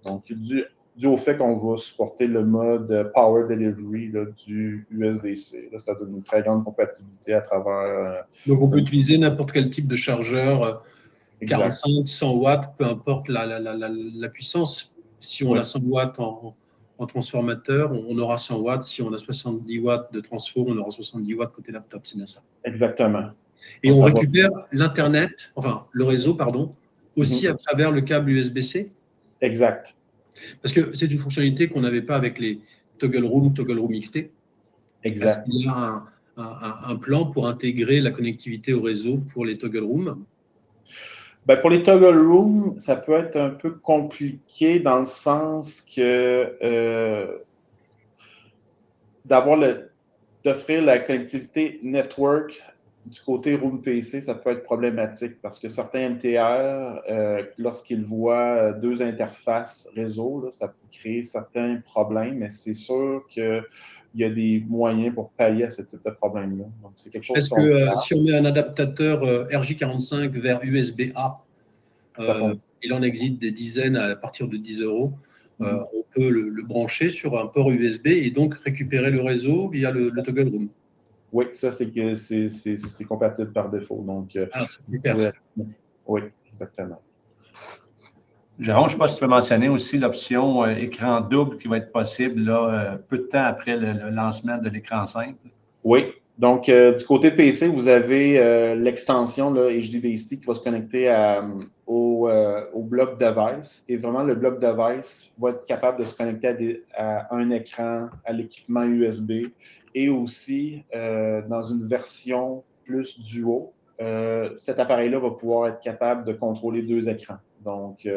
Donc, dû au fait qu'on va supporter le mode Power Delivery là, du USB-C. Là, ça donne une très grande compatibilité à travers… Donc, on peut utiliser n'importe quel type de chargeur, 45, 100 watts, peu importe la puissance. Si on a 100 watts en transformateur, on aura 100 watts. Si on a 70 watts de transfo, on aura 70 watts côté laptop. C'est bien ça. Exactement. Et on récupère l'Internet, enfin le réseau, pardon, aussi à travers le câble USB-C. Exact. Parce que c'est une fonctionnalité qu'on n'avait pas avec les Toggle Room XT. Exact. Est-ce qu'il y a un plan pour intégrer la connectivité au réseau pour les Toggle Room? Ben, pour les Toggle Room, ça peut être un peu compliqué dans le sens que d'offrir la connectivité network du côté Room PC, ça peut être problématique parce que certains MTR, lorsqu'ils voient deux interfaces réseau, là, ça peut créer certains problèmes, mais c'est sûr qu'il y a des moyens pour pallier à ce type de problème-là. Donc, c'est quelque chose. Est-ce que si on met un adaptateur RJ45 vers USB-A, il en existe des dizaines à partir de 10 €, on peut le brancher sur un port USB et donc récupérer le réseau via le Toggle Room? Oui, ça, c'est compatible par défaut. Donc, c'est super. Oui, exactement. Jérôme, je ne sais pas si tu veux mentionner aussi l'option écran double qui va être possible là, peu de temps après le lancement de l'écran simple. Oui. Donc, du côté PC, vous avez l'extension HDBaseT qui va se connecter au bloc device. Et vraiment, le bloc device va être capable de se connecter à un écran, à l'équipement USB. Et aussi, dans une version plus duo, cet appareil-là va pouvoir être capable de contrôler 2 écrans. Donc,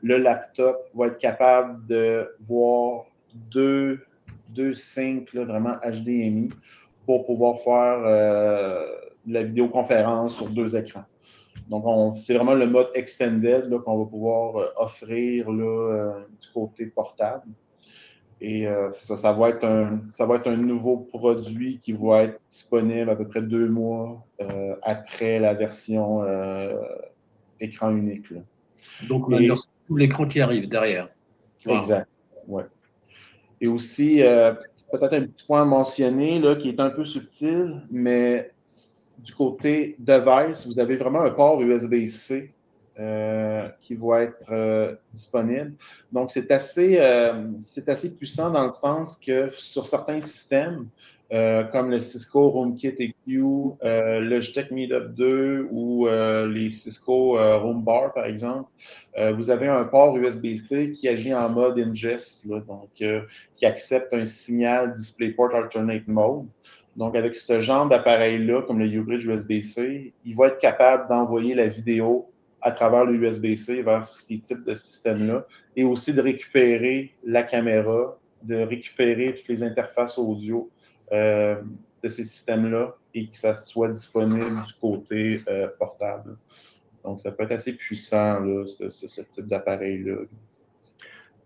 le laptop va être capable de voir deux syncs vraiment HDMI pour pouvoir faire la vidéoconférence sur 2 écrans. Donc, c'est vraiment le mode extended qu'on va pouvoir offrir du côté portable. Et ça va être un nouveau produit qui va être disponible à peu près 2 mois après la version écran unique. Là. Donc, on a tout l'écran qui arrive derrière. Wow. Exact. Ouais. Et aussi, peut-être un petit point à mentionner là, qui est un peu subtil, mais du côté device, vous avez vraiment un port USB-C qui va être disponible. Donc, c'est assez puissant dans le sens que sur certains systèmes, comme le Cisco RoomKit EQ, le Logitech Meetup 2 ou les Cisco RoomBar, par exemple, vous avez un port USB-C qui agit en mode ingest, là, donc qui accepte un signal DisplayPort Alternate Mode. Donc, avec ce genre d'appareil-là, comme le U-Bridge USB-C, il va être capable d'envoyer la vidéo à travers le USB-C vers ces types de systèmes-là et aussi de récupérer la caméra, de récupérer toutes les interfaces audio de ces systèmes-là et que ça soit disponible du côté portable. Donc, ça peut être assez puissant, là, ce type d'appareil-là.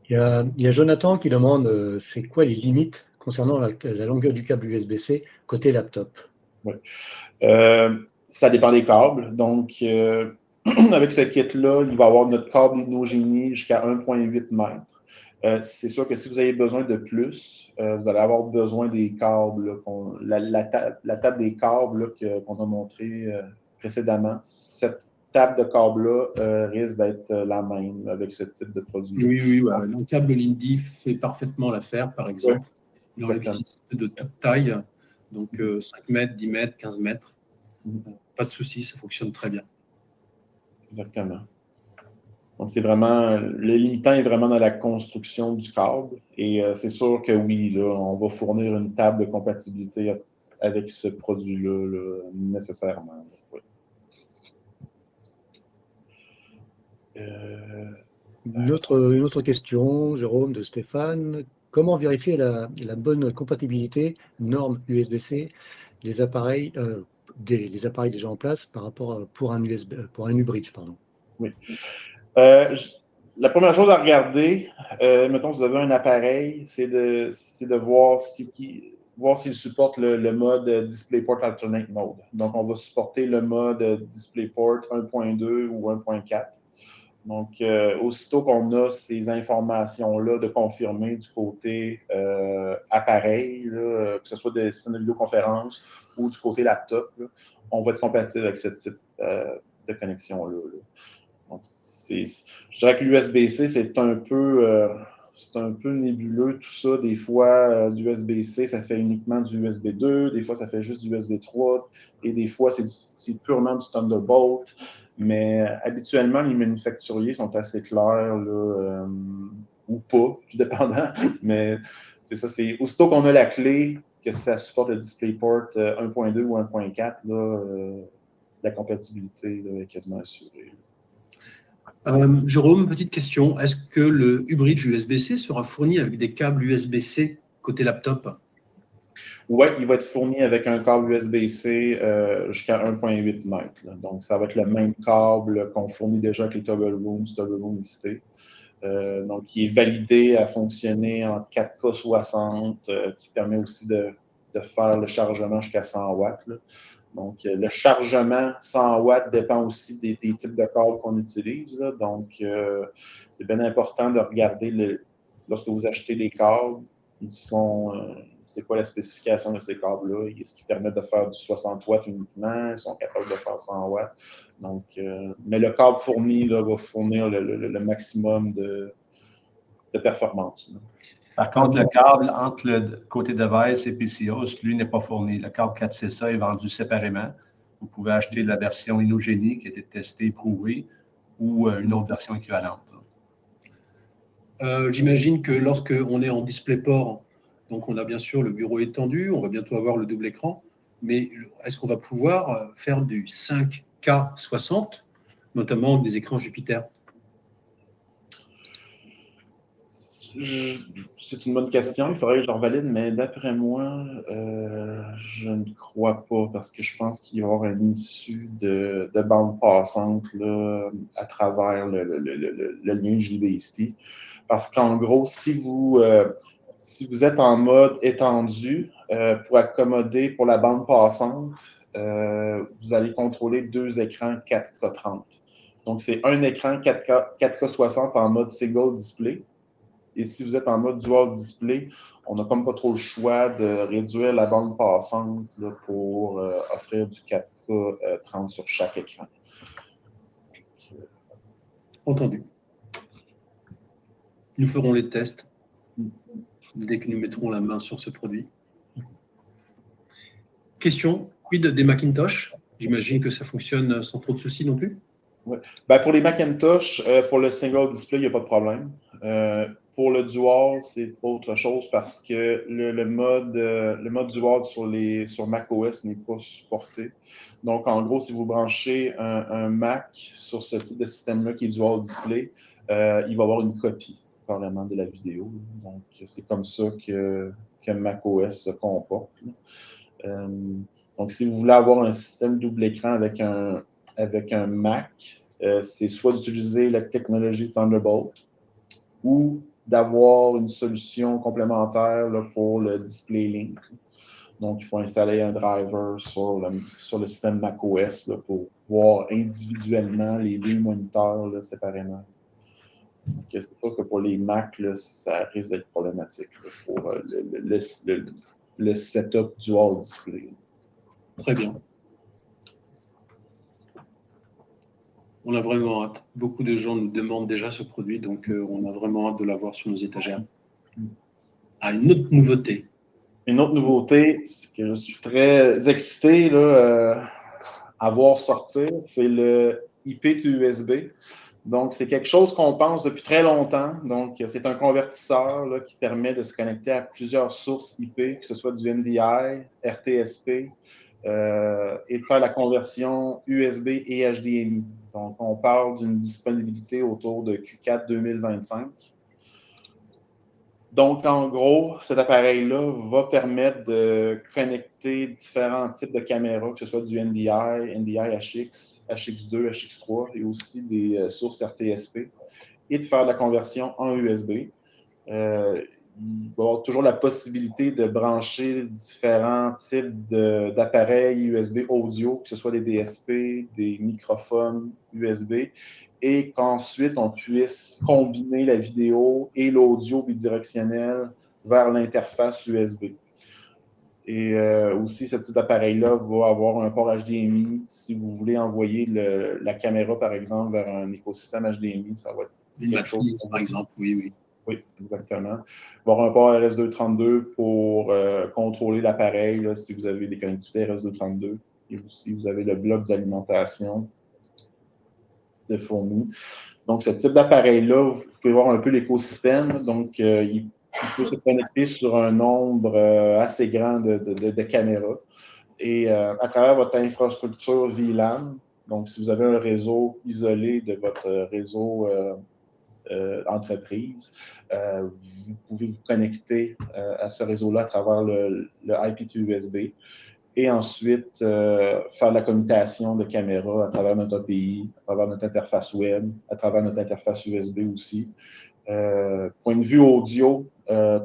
Il y a Jonathan qui demande c'est quoi les limites concernant la longueur du câble USB-C côté laptop. Oui. Ça dépend des câbles. Donc, avec ce kit-là, il va y avoir notre câble Inogenie jusqu'à 1,8 mètres. C'est sûr que si vous avez besoin de plus, vous allez avoir besoin des câbles. La table des câbles qu'on a montré précédemment, cette table de câble-là risque d'être la même avec ce type de produit. Oui. Un câble Lindy fait parfaitement l'affaire, par exemple. Il en existe de toute taille, donc 5 mètres, 10 mètres, 15 mètres. Pas de souci, ça fonctionne très bien. Exactement. Donc, c'est vraiment, le limitant est vraiment dans la construction du câble. Et c'est sûr que oui, là, on va fournir une table de compatibilité avec ce produit-là, là, nécessairement. Oui. Une autre question, Jérôme, de Stéphane. Comment vérifier la bonne compatibilité norme USB-C des appareils, les appareils déjà en place par rapport pour un U-Bridge, pardon. Oui. La première chose à regarder, mettons que vous avez un appareil, c'est de voir s'il supporte le mode DisplayPort Alternate Mode. Donc, on va supporter le mode DisplayPort 1.2 ou 1.4. Donc, aussitôt qu'on a ces informations-là de confirmer du côté appareil, là, que ce soit des systèmes de vidéoconférence ou du côté laptop, là, on va être compatible avec ce type de connexion-là. Là. Donc, je dirais que l'USB-C, c'est un peu nébuleux, tout ça. Des fois, du USB-C, ça fait uniquement du USB 2, des fois, ça fait juste du USB 3, et des fois, c'est purement du Thunderbolt. Mais habituellement, les manufacturiers sont assez clairs, là, ou pas, tout dépendant. Mais c'est ça, c'est aussitôt qu'on a la clé, que ça supporte le DisplayPort 1.2 ou 1.4, la compatibilité là, est quasiment assurée. Jérôme, petite question. Est-ce que le U-Bridge USB-C sera fourni avec des câbles USB-C côté laptop? Oui, il va être fourni avec un câble USB-C jusqu'à 1,8 mètres. Là. Donc, ça va être le même câble qu'on fournit déjà avec les Toggle Room XT. Donc, qui est validé à fonctionner en 4K60, qui permet aussi de faire le chargement jusqu'à 100 watts. Là. Donc, le chargement 100 watts dépend aussi des types de câbles qu'on utilise. Là. Donc, c'est bien important de regarder lorsque vous achetez des câbles, ils sont c'est quoi la spécification de ces câbles-là. Est-ce qu'ils permettent de faire du 60 watts uniquement? Ils sont capables de faire 100 watts. Donc, mais le câble fourni là, va fournir le maximum de performance. Là. Par contre, le câble entre le côté device et PCOS, lui, n'est pas fourni. Le câble 4CSA est vendu séparément. Vous pouvez acheter la version Inogeny qui a été testée et prouvée ou une autre version équivalente. J'imagine que lorsqu'on est en DisplayPort, donc on a bien sûr le bureau étendu, on va bientôt avoir le double écran, mais est-ce qu'on va pouvoir faire du 5K60, notamment des écrans Jupiter? C'est une bonne question, il faudrait que je le revalide, mais d'après moi, je ne crois pas, parce que je pense qu'il va y avoir une issue de bande passante là, à travers le lien JBST. Parce qu'en gros, si vous êtes en mode étendu, pour accommoder pour la bande passante, vous allez contrôler 2 écrans 4K30. Donc, c'est un écran 4K60 en mode single display. Et si vous êtes en mode dual display, on n'a comme pas trop le choix de réduire la bande passante là, pour offrir du 4K30 sur chaque écran. Entendu. Nous ferons les tests dès que nous mettrons la main sur ce produit. Question, quid des Macintosh? J'imagine que ça fonctionne sans trop de soucis non plus? Ouais. Ben, pour les Macintosh, pour le single display, il n'y a pas de problème. Pour le dual, c'est autre chose parce que le mode dual sur macOS n'est pas supporté. Donc, en gros, si vous branchez un Mac sur ce type de système-là qui est dual display, il va avoir une copie carrément de la vidéo. Donc, c'est comme ça que macOS se comporte. Donc, si vous voulez avoir un système double écran avec un Mac, c'est soit d'utiliser la technologie Thunderbolt ou d'avoir une solution complémentaire là, pour le DisplayLink. Donc, il faut installer un driver sur le système macOS là, pour voir individuellement les deux moniteurs là, séparément. Donc, c'est sûr que pour les Mac, là, ça risque d'être problématique là, pour le setup dual display. Très bien. On a vraiment hâte. Beaucoup de gens nous demandent déjà ce produit, donc on a vraiment hâte de l'avoir sur nos étagères. Ah, une autre nouveauté. Une autre nouveauté, c'est que je suis très excité là, à voir sortir, c'est le IP to USB. Donc, c'est quelque chose qu'on pense depuis très longtemps. Donc, c'est un convertisseur là, qui permet de se connecter à plusieurs sources IP, que ce soit du NDI, RTSP, et de faire la conversion USB et HDMI. Donc, on parle d'une disponibilité autour de Q4 2025. Donc, en gros, cet appareil-là va permettre de connecter différents types de caméras, que ce soit du NDI, NDI HX, HX2, HX3 et aussi des sources RTSP, et de faire la conversion en USB. Il va y avoir toujours la possibilité de brancher différents types d'appareils USB audio, que ce soit des DSP, des microphones USB, et qu'ensuite on puisse combiner la vidéo et l'audio bidirectionnel vers l'interface USB. Et aussi, ce type d'appareil-là va avoir un port HDMI. Si vous voulez envoyer la caméra, par exemple, vers un écosystème HDMI, ça va être quelque chose. Par exemple, oui. Oui, exactement. Il va y avoir un port RS232 pour contrôler l'appareil si vous avez des connectivités RS232. Et aussi, vous avez le bloc d'alimentation de fourni. Donc, ce type d'appareil-là, vous pouvez voir un peu l'écosystème. Donc, il peut se connecter sur un nombre assez grand de caméras. Et à travers votre infrastructure VLAN, donc si vous avez un réseau isolé de votre réseau entreprise, vous pouvez vous connecter à ce réseau-là à travers le IP2USB et ensuite faire la commutation de caméras à travers notre API, à travers notre interface web, à travers notre interface USB aussi. Point de vue audio,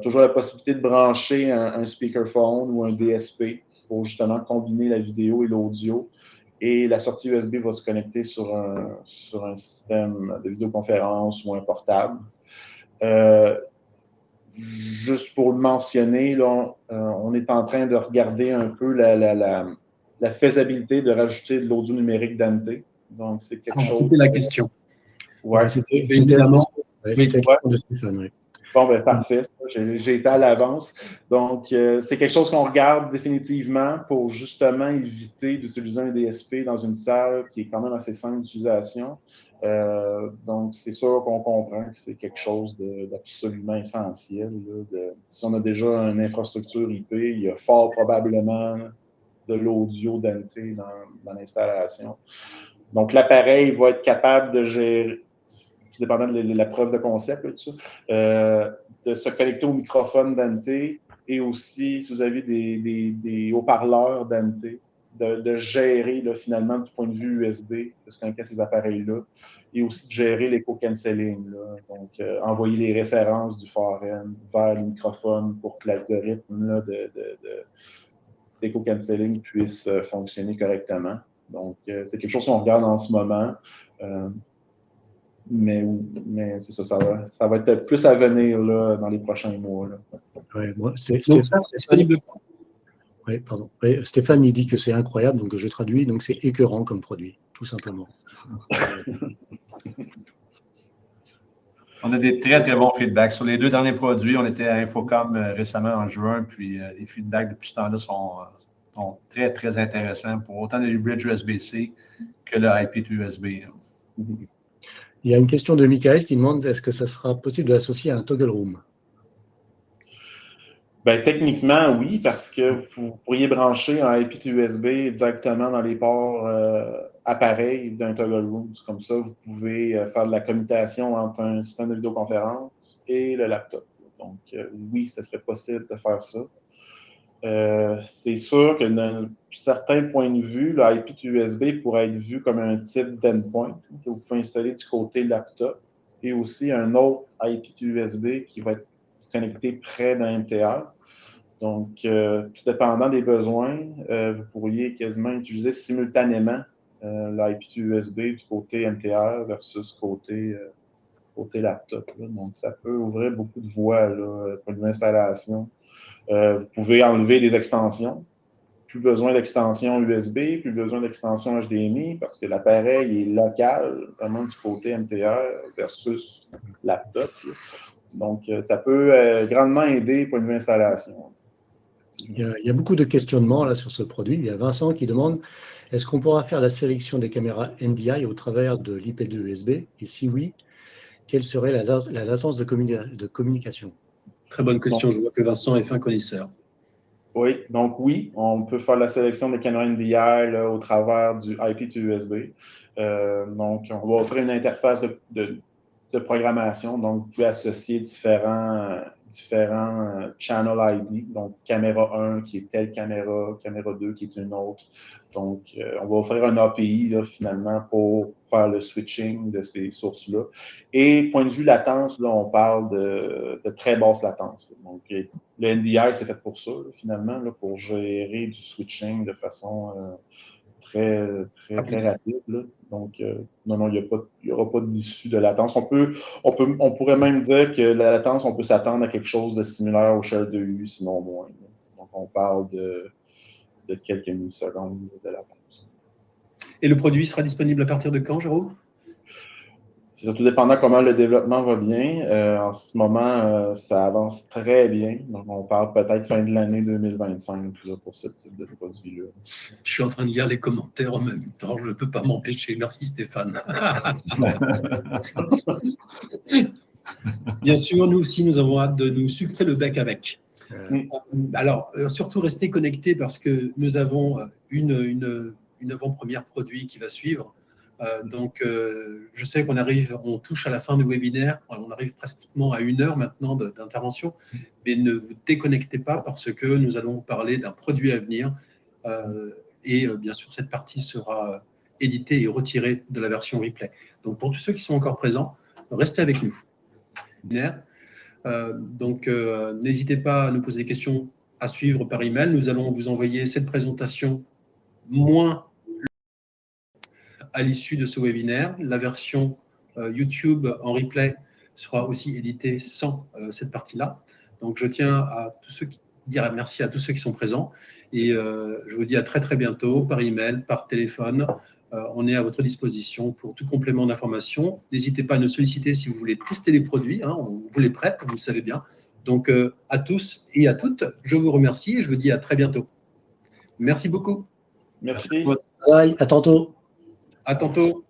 toujours la possibilité de brancher un speakerphone ou un DSP pour justement combiner la vidéo et l'audio. Et la sortie USB va se connecter sur un système de vidéoconférence ou un portable. juste pour le mentionner, là, on est en train de regarder un peu la faisabilité de rajouter de l'audio numérique Dante. Donc, c'est quelque chose. C'était la question. Ouais. C'était Évidemment. la question de Stéphane. Oui. Bon, ben parfait. J'ai été à l'avance. Donc, c'est quelque chose qu'on regarde définitivement pour justement éviter d'utiliser un DSP dans une salle qui est quand même assez simple d'utilisation. Donc, c'est sûr qu'on comprend que c'est quelque chose d'absolument essentiel. Si on a déjà une infrastructure IP, il y a fort probablement de l'audio Dante dans l'installation. Donc, l'appareil va être capable de gérer, dépendant de la preuve de concept, là, tout ça, de se connecter au microphone Dante et aussi, si vous avez des haut-parleurs Dante, de gérer là, finalement du point de vue USB, de se connecter à ces appareils-là, et aussi de gérer l'éco-cancelling. Donc, envoyer les références du forend vers le microphone pour que l'algorithme d'éco-cancelling puisse fonctionner correctement. Donc, c'est quelque chose qu'on regarde en ce moment. Mais c'est ça, ça va être plus à venir là, dans les prochains mois. Là. Ouais, moi, Donc, ça, c'est disponible. Oui, pardon. Ouais, Stéphane, il dit que c'est incroyable, donc je traduis, donc c'est écœurant comme produit, tout simplement. On a des très, très bons feedbacks. Sur les 2 derniers produits, on était à Infocom récemment en juin, puis les feedbacks depuis ce temps-là sont très, très intéressants pour autant le bridge USB-C que le IP to USB. Il y a une question de Michael qui demande est-ce que ça sera possible de l'associer à un toggle room? Ben, techniquement, oui, parce que vous pourriez brancher un IP to USB directement dans les ports appareils d'un toggle room. Comme ça, vous pouvez faire de la commutation entre un système de vidéoconférence et le laptop. Donc, oui, ce serait possible de faire ça. C'est sûr que d'un certain point de vue, le IP to USB pourrait être vu comme un type d'endpoint que vous pouvez installer du côté laptop et aussi un autre IP to USB qui va être connecté près d'un MTR. Donc, tout dépendant des besoins, vous pourriez quasiment utiliser simultanément l'IP to USB du côté MTR versus côté laptop. Là. Donc, ça peut ouvrir beaucoup de voies là, pour l'installation. Vous pouvez enlever des extensions. Plus besoin d'extension USB, plus besoin d'extension HDMI parce que l'appareil est local, vraiment du côté MTR versus laptop. Là. Donc, ça peut grandement aider pour une installation. Il y a beaucoup de questionnements là, sur ce produit. Il y a Vincent qui demande est-ce qu'on pourra faire la sélection des caméras NDI au travers de l'IP2 USB? Et si oui, quelle serait la latence de communication? Très bonne question. Je vois que Vincent est fin connaisseur. Oui, donc oui, on peut faire la sélection des caméras NDI là, au travers du IP to USB. Donc, on va offrir une interface de programmation. Donc, vous pouvez associer différents channel ID. Donc, caméra 1 qui est telle caméra 2 qui est une autre. Donc, on va offrir un API là, finalement pour faire le switching de ces sources-là. Et point de vue latence, là, on parle de très basse latence. Donc, le NDI, c'est fait pour ça, là, finalement, là, pour gérer du switching de façon très rapide. Là. Donc, non, il n'y aura pas d'issue de latence. On pourrait même dire que la latence, on peut s'attendre à quelque chose de similaire au Shell 2U, sinon moins. Là. Donc, on parle de quelques millisecondes de latence. Et le produit sera disponible à partir de quand, Jérôme? C'est surtout dépendant comment le développement va bien. En ce moment, ça avance très bien. Donc, on parle peut-être fin de l'année 2025 là, pour ce type de produit-là. Je suis en train de lire les commentaires en même temps. Je ne peux pas m'empêcher. Merci Stéphane. Bien sûr, nous aussi, nous avons hâte de nous sucrer le bec avec. Alors, surtout restez connectés parce que nous avons une avant-première produit qui va suivre. Donc, je sais on touche à la fin du webinaire, on arrive pratiquement à 1 heure maintenant d'intervention, mais ne vous déconnectez pas parce que nous allons vous parler d'un produit à venir et bien sûr, cette partie sera éditée et retirée de la version replay. Donc, pour tous ceux qui sont encore présents, restez avec nous. Donc, n'hésitez pas à nous poser des questions à suivre par email. Nous allons vous envoyer cette présentation moins à l'issue de ce webinaire. La version YouTube en replay sera aussi éditée sans cette partie-là. Donc, je tiens à dire merci à tous ceux qui sont présents et je vous dis à très bientôt par email, par téléphone. On est à votre disposition pour tout complément d'information. N'hésitez pas à nous solliciter si vous voulez tester les produits. On vous les prête, vous le savez bien. Donc, à tous et à toutes, je vous remercie et je vous dis à très bientôt. Merci beaucoup. Merci. Bye, à tantôt. À tantôt.